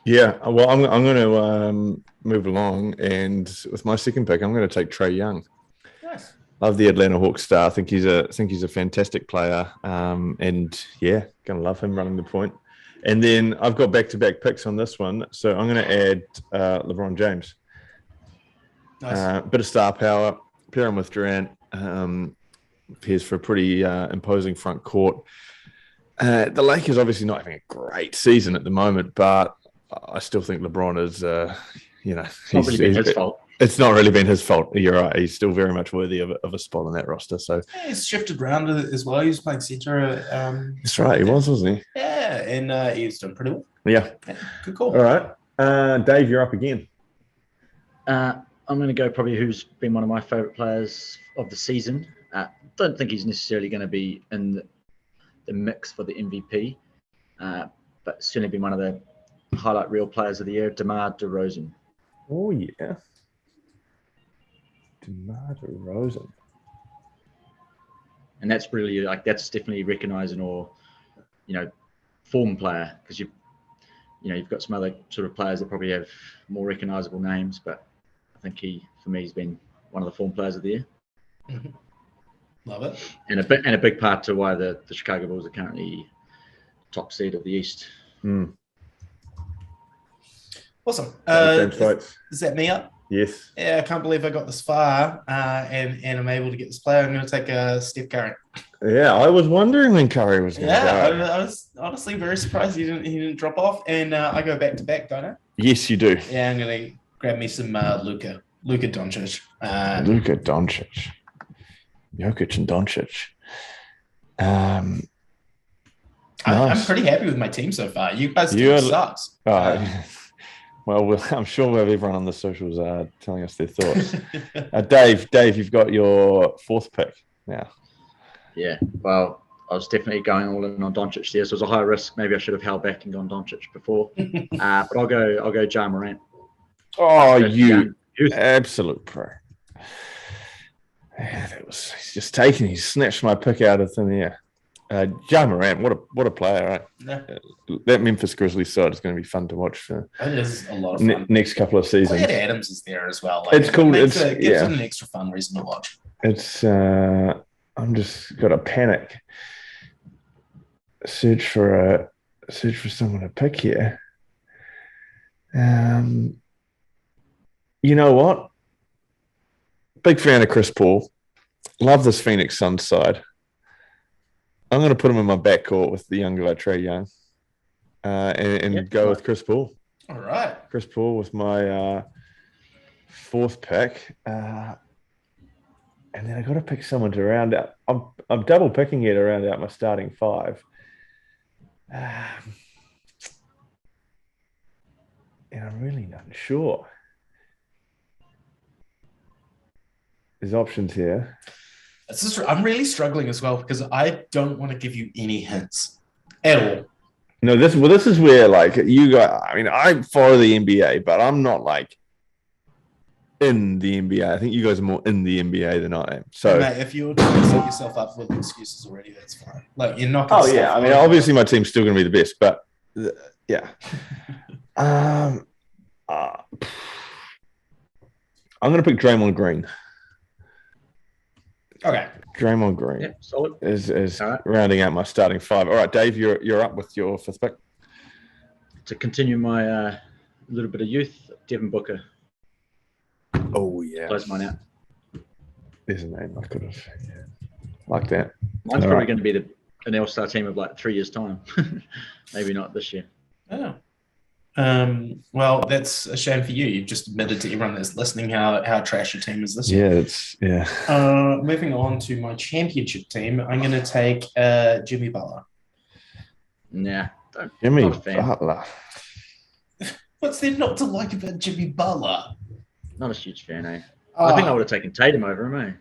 Yeah, well, I'm going to move along, and with my second pick, I'm going to take Trae Young. Nice. Love the Atlanta Hawks star. I think he's a fantastic player, and going to love him running the point. And then I've got back-to-back picks on this one, so I'm going to add LeBron James. Nice. Bit of star power, pair him with Durant. Appears for a pretty imposing front court. The Lakers obviously not having a great season at the moment, but I still think LeBron is, it's not really been his fault. It's not really been his fault. You're right. He's still very much worthy of a spot on that roster. So he's shifted around as well. He was playing center. That's right. He was, wasn't he? Yeah, and he was doing pretty well. Yeah. Good call. All right. Dave, you're up again. I'm going to go probably who's been one of my favourite players of the season. Don't think he's necessarily going to be in mix for the MVP, but certainly been one of the highlight reel players of the year, DeMar DeRozan. Oh, yeah. DeMar DeRozan. And that's really that's definitely recognising or, form player, because you've got some other sort of players that probably have more recognisable names, but I think for me, he's been one of the form players of the year. Mm-hmm. Love it. And a big part to why the Chicago Bulls are currently top seed of the East. Mm. Awesome. Is that me up? Yes. Yeah, I can't believe I got this far and I'm able to get this player. I'm going to take Steph Curry. Yeah, I was wondering when Curry was going to go. I was honestly very surprised he didn't drop off. And I go back to back, don't I? Yes, you do. Yeah, I'm going to grab me some Luka Doncic. Luka Doncic. Jokic and Doncic. Nice. I'm pretty happy with my team so far. You guys' team sucks. Well, I'm sure everyone on the socials are telling us their thoughts. Dave, you've got your fourth pick now. Yeah, well, I was definitely going all in on Doncic there, so it was a high risk. Maybe I should have held back and gone Doncic before. But I'll go Ja Morant. Oh, you absolute pro. Yeah, he's just taken. He snatched my pick out of thin air. Ja Morant, what a player, right? Yeah. That Memphis Grizzlies side is going to be fun to watch for. It is a lot of fun. Next couple of seasons. Glad Adams is there as well. It's cool. It gives it an extra fun reason to watch. It's I'm just got a panic. Search for someone to pick here. You know what? Big fan of Chris Paul. Love this Phoenix Suns side. I'm going to put him in my backcourt with the young guy, Trae Young, and go with Chris Paul. All right. Chris Paul with my fourth pick. And then I got to pick someone to round out. I'm double picking here to round out my starting five. And I'm really not sure. There's options here. I'm really struggling as well because I don't want to give you any hints at all. No, this is where you got. I mean, I follow the NBA, but I'm not in the NBA. I think you guys are more in the NBA than I am. So, mate, if you're trying to set yourself up with excuses already, that's fine. You're not. Oh yeah, I mean, obviously my team's still going to be the best, but yeah. I'm going to pick Draymond Green. Okay. Draymond Green solid. is right. Rounding out my starting five. All right, Dave, you're up with your fifth pick. To continue my little bit of youth, Devin Booker. Oh yeah, close mine out. There's a name I could have like that. Mine's probably going to be an All-Star team of 3 years' time. Maybe not this year. Oh. Well, that's a shame for you. You've just admitted to everyone that's listening how trash your team is this year. Yeah. Moving on to my championship team, I'm going to take Jimmy Butler. Nah, Jimmy Butler. What's there not to like about Jimmy Butler? Not a huge fan, eh? I think I would have taken Tatum over him, eh?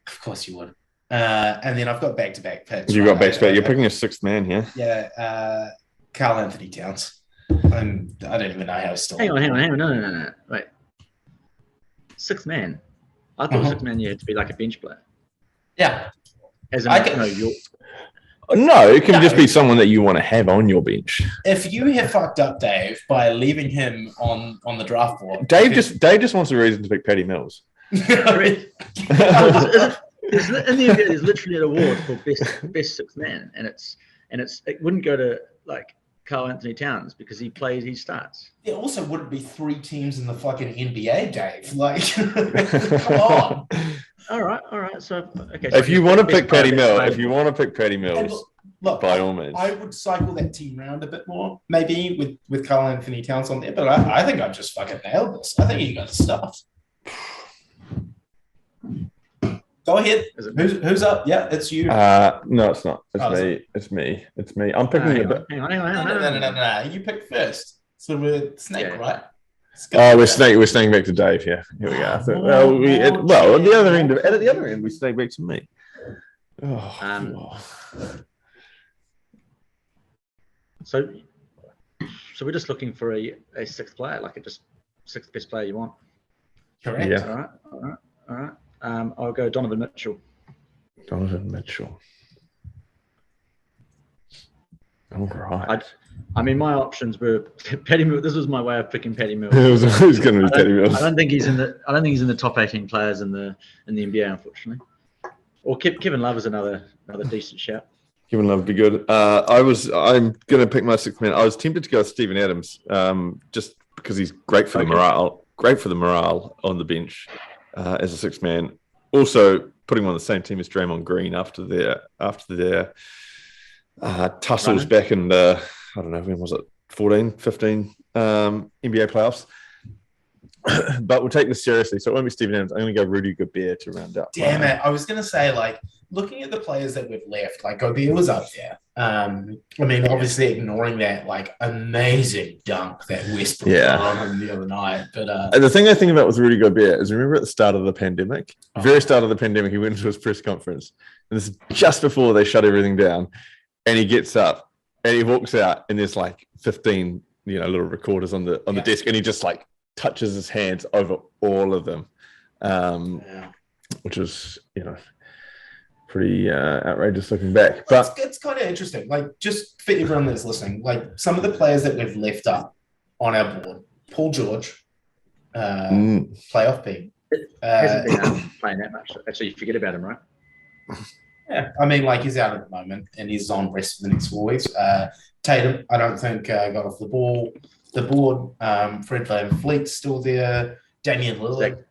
Of course you would. And then I've got back-to-back picks. You've got back-to-back. You're picking a sixth man here. Yeah, Karl Anthony Towns. I don't even know how he's still. Hang on. No. Wait. Sixth man. I thought sixth man you had to be like a bench player. Yeah. As No, it can just be someone that you want to have on your bench. If you have fucked up Dave by leaving him on the draft board, Dave just wants a reason to pick Patty Mills. In the NBA, there's literally an award for best sixth man, and it wouldn't go to Karl Anthony Towns because he starts. There also wouldn't be 3 teams in the fucking NBA, Dave. Come on. All right. So okay. If you want to pick Patty Mills, look, by all means, I would cycle that team round a bit more, maybe with Karl Anthony Towns on there. But I think I've just fucking nailed this. I think you got stuffed. Go ahead. Who's up? Yeah, it's you. No, it's not. It's me. I'm picking Hang on. No. You picked first. So we're snake, right? We're staying back to Dave. Yeah, here we go. At the other end, we stay back to me. So we're just looking for a sixth player, like just sixth best player you want. Correct. Yeah. All right. I'll go Donovan Mitchell. Donovan Mitchell. All right. I mean, my options were Patty Mills. This was my way of picking Patty Mills. It was going to be Patty Mills. I don't think he's in the top 18 players in the NBA, unfortunately. Or Kevin Love is another decent shout. Kevin Love would be good. I'm going to pick my sixth man. I was tempted to go with Steven Adams, just because he's great for the morale. Great for the morale on the bench as a sixth man. Also, putting him on the same team as Draymond Green after their tussles back in the, I don't know, when was it, 14, 15 NBA playoffs. But we'll take this seriously. So it won't be Steven Adams. I'm going to go Rudy Gobert to round up. Damn it. I was going to say, looking at the players that we've left, Gobert was up there. Obviously ignoring that, amazing dunk that Westbrook got on him the other night. But the thing I think about with Rudy Gobert is, remember at the start of the pandemic, very start of the pandemic, he went into his press conference. And this is just before they shut everything down. And he gets up and he walks out and there's 15, little recorders on the desk. And he just touches his hands over all of them, which is, pretty outrageous looking back. But it's kind of interesting. Just for everyone that's listening, some of the players that we've left up on our board: Paul George, playoff P. Hasn't been playing that much. Actually, you forget about him, right? Yeah, he's out at the moment and he's on rest for the next 4 weeks. Tatum, I don't think got off the board. Fred VanVleet's still there. Damian Lillard.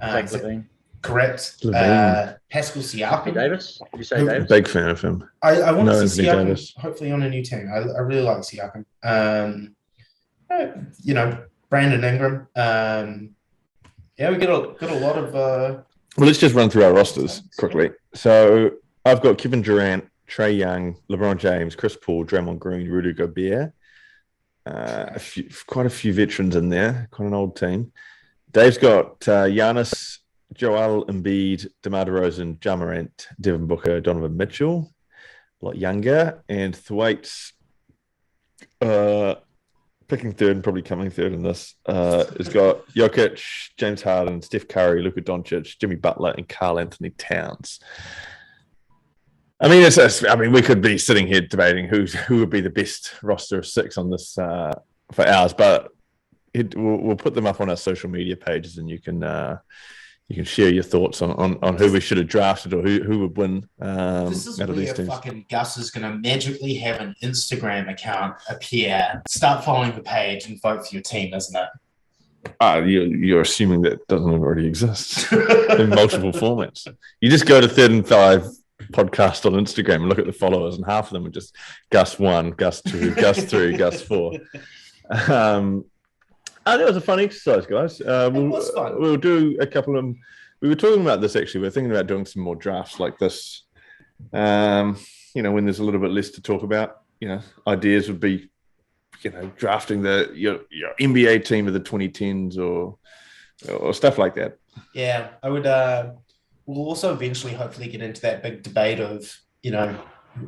Zach LaVine. Correct. Pascal Siakam. Davis? Did you say Davis? Big fan of him. I want to see Siakam Davis. hopefully on a new team. I really like Siakam. Brandon Ingram. We got a lot of... Well, let's just run through our rosters quickly. So I've got Kevin Durant, Trae Young, LeBron James, Chris Paul, Draymond Green, Rudy Gobert. Quite a few veterans in there. Quite an old team. Dave's got Giannis, Joel Embiid, DeMar DeRozan, Ja Morant, Devin Booker, Donovan Mitchell, a lot younger, and Thwaite's picking third and probably coming third in this. Has got Jokic, James Harden, Steph Curry, Luka Doncic, Jimmy Butler, and Karl Anthony Towns. I mean, we could be sitting here debating who would be the best roster of six on this for ours, but we'll put them up on our social media pages, and you can share your thoughts on who we should have drafted or who would win. This is where fucking Gus is going to magically have an Instagram account appear, start following the page, and vote for your team, isn't it? You're assuming that doesn't already exist in multiple formats. You just go to Third and Five podcast on Instagram and look at the followers, and half of them are just Gus 1, Gus 2, Gus 3, Gus 4. That was a fun exercise, guys. It was fun. We'll do a couple of them. We were talking about this, actually. We're thinking about doing some more drafts like this. When there's a little bit less to talk about, ideas would be, drafting your NBA team of the 2010s or stuff like that. Yeah, I would. We'll also eventually, hopefully, get into that big debate of,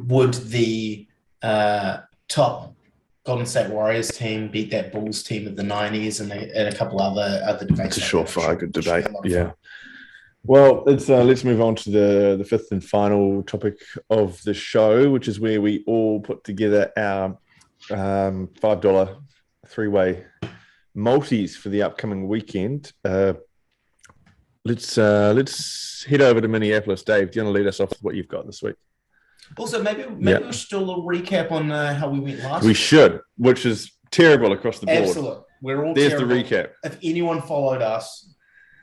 would the top Golden State Warriors team beat that Bulls team of the 90s and a couple other debates. It's a surefire good debate. Yeah. Well, let's move on to the fifth and final topic of the show, which is where we all put together our $5 three-way multis for the upcoming weekend. Let's head over to Minneapolis. Dave, do you want to lead us off with what you've got this week? Also, maybe we should do a little recap on how we went last week. We should, which is terrible across the board. Absolutely. We're all There's terrible. The recap. If anyone followed us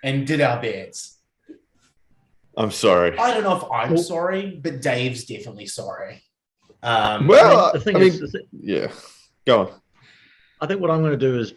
and did our bets. I'm sorry. I don't know if I'm sorry, but Dave's definitely sorry. The thing is, go on. I think what I'm going to do is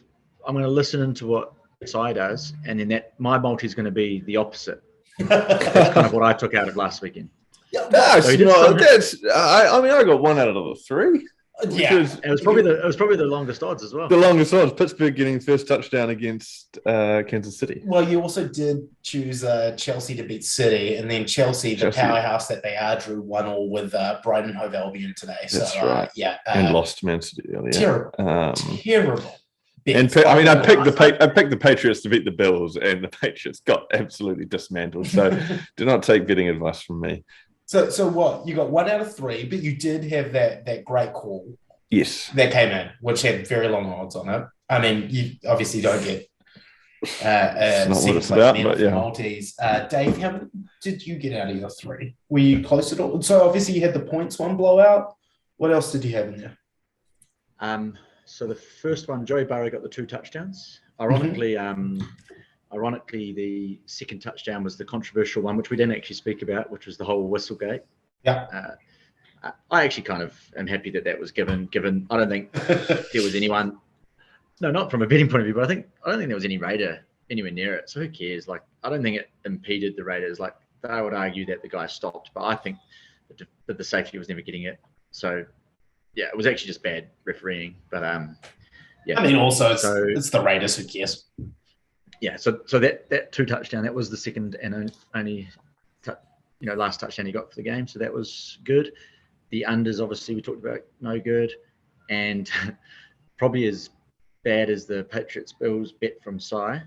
I'm going to listen into what SI does, and then my multi is going to be the opposite. That's kind of what I took out of last weekend. Yeah, I got 1 out of the 3. It was probably the longest odds as well. The longest odds. Pittsburgh getting first touchdown against Kansas City. Well, you also did choose Chelsea to beat City, and then Chelsea, the powerhouse that they are, drew 1-1 with Brighton Hove Albion today. So, that's right. And lost Man City earlier. Terrible. And I picked the Patriots to beat the Bills, and the Patriots got absolutely dismantled. So, do not take betting advice from me. So what? You got 1 out of 3, but you did have that great call. Yes. That came in, which had very long odds on it. I mean, you obviously don't get not what it's about, but yeah. Maltese. Dave, how did you get out of your 3? Were you close at all? So obviously you had the points one blowout. What else did you have in there? So the first one, Joey Burrow got the 2 touchdowns. Ironically, the second touchdown was the controversial one, which we didn't actually speak about, which was the whole Whistlegate. Yeah. I actually kind of am happy that was given. I don't think there was anyone. No, not from a betting point of view, but I don't think there was any Raider anywhere near it. So who cares? Like, I don't think it impeded the Raiders. Like, they would argue that the guy stopped, but I think that the safety was never getting it. So, yeah, it was actually just bad refereeing. But yeah. I mean, also it's the Raiders. Who cares? Yeah. So that 2 touchdown, that was the second and only last touchdown he got for the game. So that was good. The unders, obviously, we talked about, no good. And probably as bad as the Patriots-Bills bet from Cy.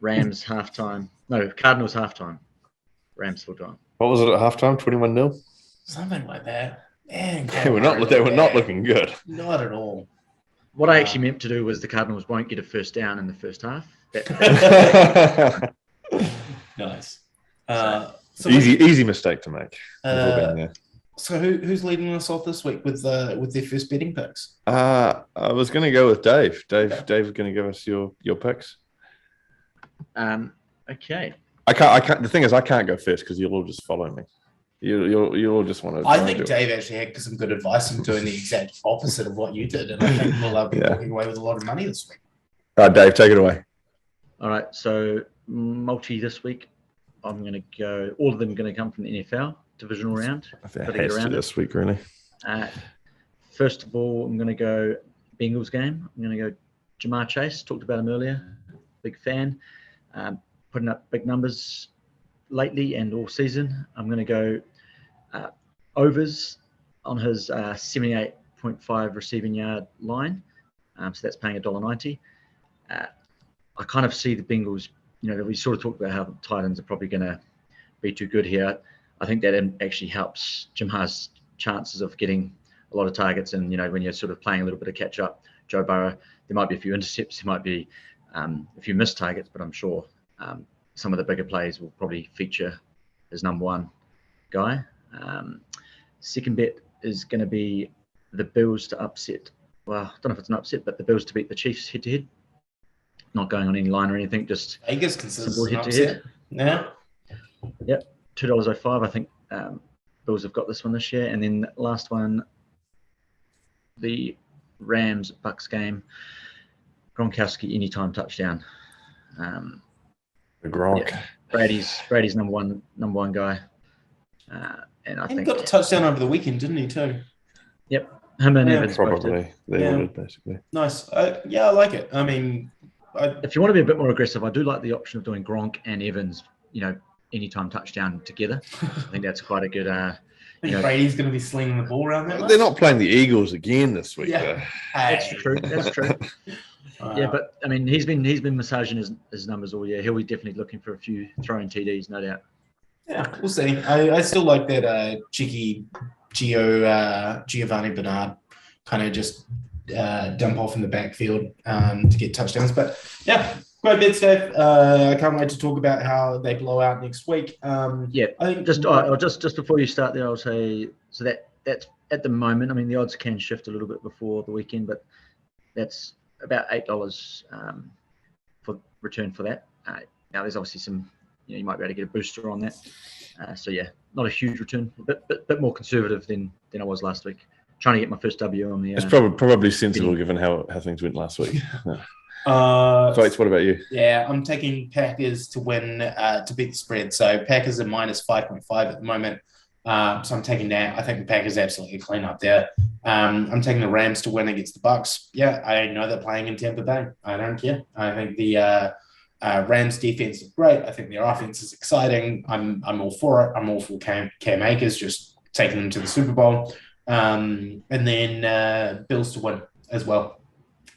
Rams halftime. No, Cardinals halftime. Rams full time. What was it at halftime? 21-0? Something like that. Man, they were not looking good. Not at all. What I actually meant to do was the Cardinals won't get a first down in the first half. Nice. So easy mistake to make. So who's leading us off this week with their first betting picks? I was going to go with Dave. Dave is going to give us your picks. Okay. I can't. The thing is, I can't go first because you'll all just follow me. You'll all just want to. I think Dave actually had some good advice in doing the exact opposite of what you did, and I think we'll be walking away with a lot of money this week. Dave, take it away. All right. So multi this week. I'm going to go. All of them are going to come from the NFL divisional round. I think it has to this week, really. First of all, I'm going to go Bengals game. I'm going to go Jamar Chase. Talked about him earlier. Big fan. Putting up big numbers lately and all season. I'm going to go overs on his 78.5 receiving yard line. So that's paying $1.90. I kind of see the Bengals. We sort of talked about how the Titans are probably going to be too good here. I think that actually helps Jamar's chances of getting a lot of targets. And, when you're sort of playing a little bit of catch up, Joe Burrow, there might be a few intercepts, there might be a few missed targets, but I'm sure some of the bigger plays will probably feature his number one guy. Second bet is going to be the Bills to upset. Well, I don't know if it's an upset, but the Bills to beat the Chiefs head-to-head. Not going on any line or anything, just Vegas considers simple head-to-head. Yeah. Yep, $2.05. I think Bills have got this one this year. And then the last one, the Rams-Bucks game. Gronkowski anytime touchdown. The Gronk. Yeah, Brady's number one guy. And I think he got a touchdown over the weekend, didn't he, too? Yep. Him and Evans probably. They ordered, basically. Nice. Yeah, I like it. I mean, if you want to be a bit more aggressive, I do like the option of doing Gronk and Evans, anytime touchdown together. I think that's quite a good. I think Brady's going to be slinging the ball around that much. They're not playing the Eagles again this week. Yeah. That's true. Yeah, but I mean, he's been massaging his numbers all year. He'll be definitely looking for a few throwing TDs, no doubt. Yeah, we'll see. I still like that cheeky Giovanni Bernard kind of just dump off in the backfield to get touchdowns. But yeah, great bets, Dave. I can't wait to talk about how they blow out next week. Yeah, I think just before you start there, I'll say so that's at the moment. I mean, the odds can shift a little bit before the weekend, but that's about $8 for return for that. Now there's obviously some. You might be able to get a booster on that. So yeah, not a huge return, but bit more conservative than I was last week. Trying to get my first W on the. It's probably sensible given how things went last week. What about you? Yeah, I'm taking Packers to win to beat the spread. So Packers are minus 5.5 at the moment. So I'm taking that. I think the Packers absolutely clean up there. I'm taking the Rams to win against the Bucks. Yeah, I know they're playing in Tampa Bay. I don't care. I think the Rams defense is great. I think their offense is exciting. I'm all for it. I'm all for Cam Akers, just taking them to the Super Bowl. And then Bills to win as well.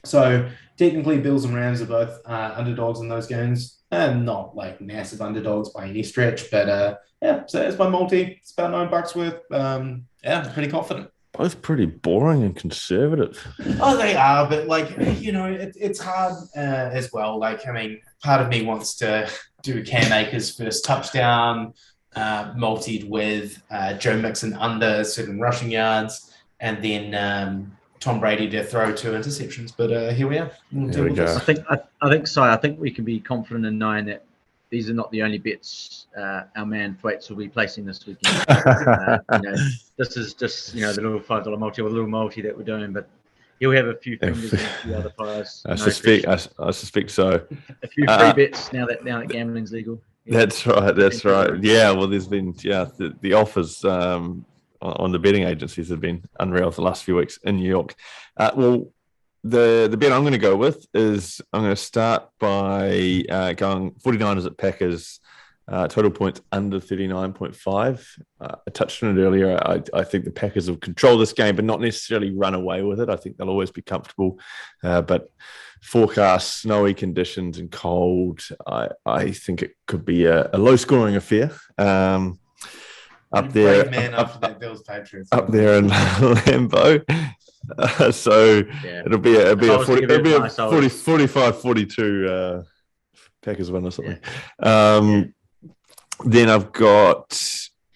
So technically, Bills and Rams are both underdogs in those games. Not like massive underdogs by any stretch, but yeah, so it's my multi. It's about $9 worth. Yeah, I'm pretty confident. Both pretty boring and conservative. Oh, they are, but like, it's hard as well. Like, I mean, part of me wants to do Cam Akers' first touchdown, multied with Joe Mixon under 7 rushing yards, and then Tom Brady to throw 2 interceptions. But here we are. Here we go. I think we can be confident in knowing that these are not the only bets our man Thwaites will be placing this weekend. This is just the little $5 multi or the little multi that we're doing, but he'll have a few fingers and a few other pies. I suspect so. A few free bets now that gambling's legal. Yeah. That's right. Yeah, well, there's been the offers on the betting agencies have been unreal for the last few weeks in New York. Well, the bet I'm going to go with is I'm going to start by going 49ers at Packers, total points under 39.5. I touched on it earlier. I think the Packers will control this game, but not necessarily run away with it. I think they'll always be comfortable. But forecast, snowy conditions and cold, I think it could be a low-scoring affair. Up there in Lambeau. So yeah. it'll be a 45-42 Packers win or something. Then I've got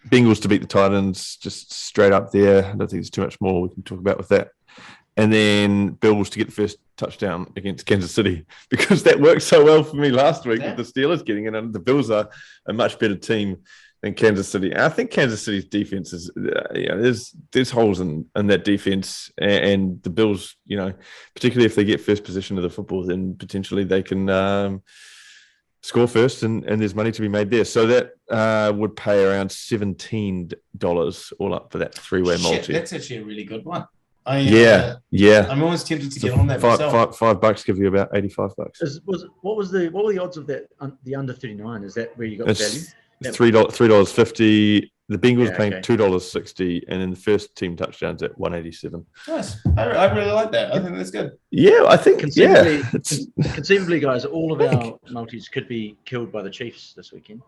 Bengals to beat the Titans, just straight up there. I don't think there's too much more we can talk about with that. And then Bills to get the first touchdown against Kansas City, because that worked so well for me last week with the Steelers getting it. And the Bills are a much better team than Kansas City. I think Kansas City's defense is, there's holes in that defense, and the Bills, particularly if they get first possession of the football, then potentially they can score first, and there's money to be made there. So that would pay around $17 all up for that 3-way multi. That's actually a really good one. Yeah. I'm always tempted to get on that myself. $5 give you about $85. What were the odds of that? The under 39? Is that where you got the value? $3.50. The Bengals paying $2.60, and then the first team touchdowns at $1.87. Nice. I really like that. I think that's good. Yeah, I think conceivably, guys, all of our multis could be killed by the Chiefs this weekend.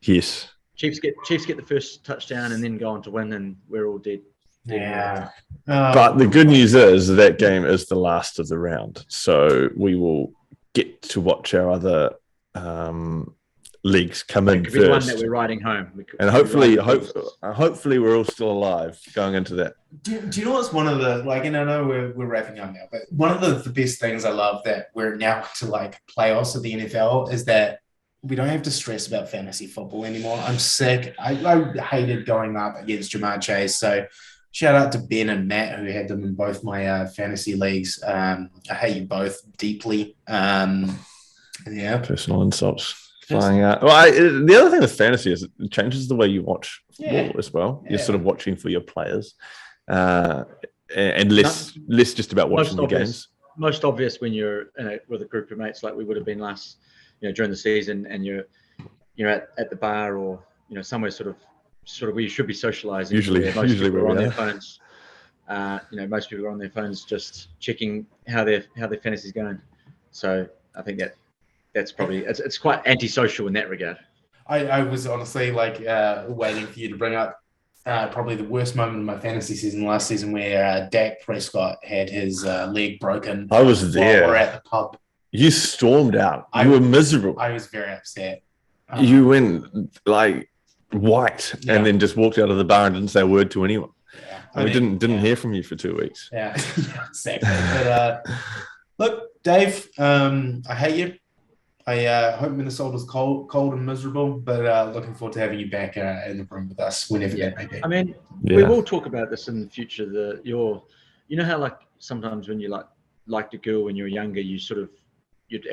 Yes. Chiefs get the first touchdown and then go on to win, and we're all dead. Yeah. But the good news is that game is the last of the round, so we will get to watch our other leagues come in first. The one that we're riding home, and hopefully we're all still alive going into that. Do you know what's one of the and I know we're wrapping up now, but one of the best things I love that we're now to playoffs of the NFL is that we don't have to stress about fantasy football anymore. I'm sick. I hated going up against Jamar Chase, so shout out to Ben and Matt who had them in both my fantasy leagues. I hate you both deeply. Personal insults flying out. Well, the other thing with fantasy is it changes the way you watch football as well. You're sort of watching for your players, and less just about watching the games. Most obvious when you're with a group of mates like we would have been last, during the season, and you're at the bar or somewhere sort of where you should be socializing. Usually people are on their phones. Most people are on their phones just checking how their fantasy's going. So I think that's probably it's quite antisocial in that regard. I was honestly waiting for you to bring up probably the worst moment of my fantasy season last season, where Dak Prescott had his leg broken. I was there. While we're at the pub. You stormed out. You were miserable. I was very upset. You went white and then just walked out of the bar and didn't say a word to anyone. Yeah. We didn't hear from you for 2 weeks. Yeah, exactly. But look, Dave, I hate you. I hope Minnesota's cold and miserable, but looking forward to having you back in the room with us whenever that may be. I mean, we will talk about this in the future. You know how sometimes when you liked a girl when you were younger, you'd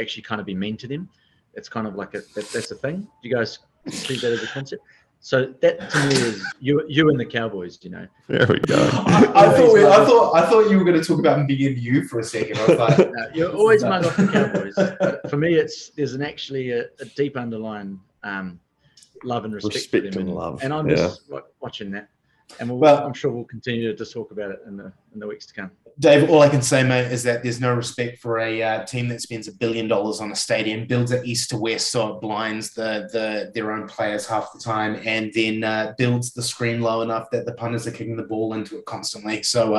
actually kind of be mean to them. It's kind of that's a thing. Do you guys see that as a concept? So that to me is you and the Cowboys. There we go. I thought you were going to talk about me and you for a second. I was like, No, you always mug off the Cowboys. But for me, there's actually a deep underlying love and respect for them, and love. And I'm just watching that, and I'm sure we'll continue to talk about it in the weeks to come. Dave, all I can say, mate, is that there's no respect for a team that spends $1 billion on a stadium, builds it east to west so it blinds their own players half the time, and then builds the screen low enough that the punters are kicking the ball into it constantly. So,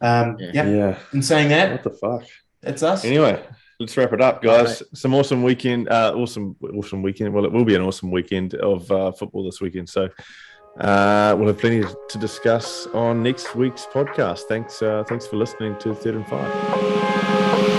in saying that, what the fuck? It's us. Anyway, let's wrap it up, guys. Some awesome weekend. Awesome weekend. Well, it will be an awesome weekend of football this weekend. So, we'll have plenty to discuss on next week's podcast. Thanks for listening to 3rd and 5.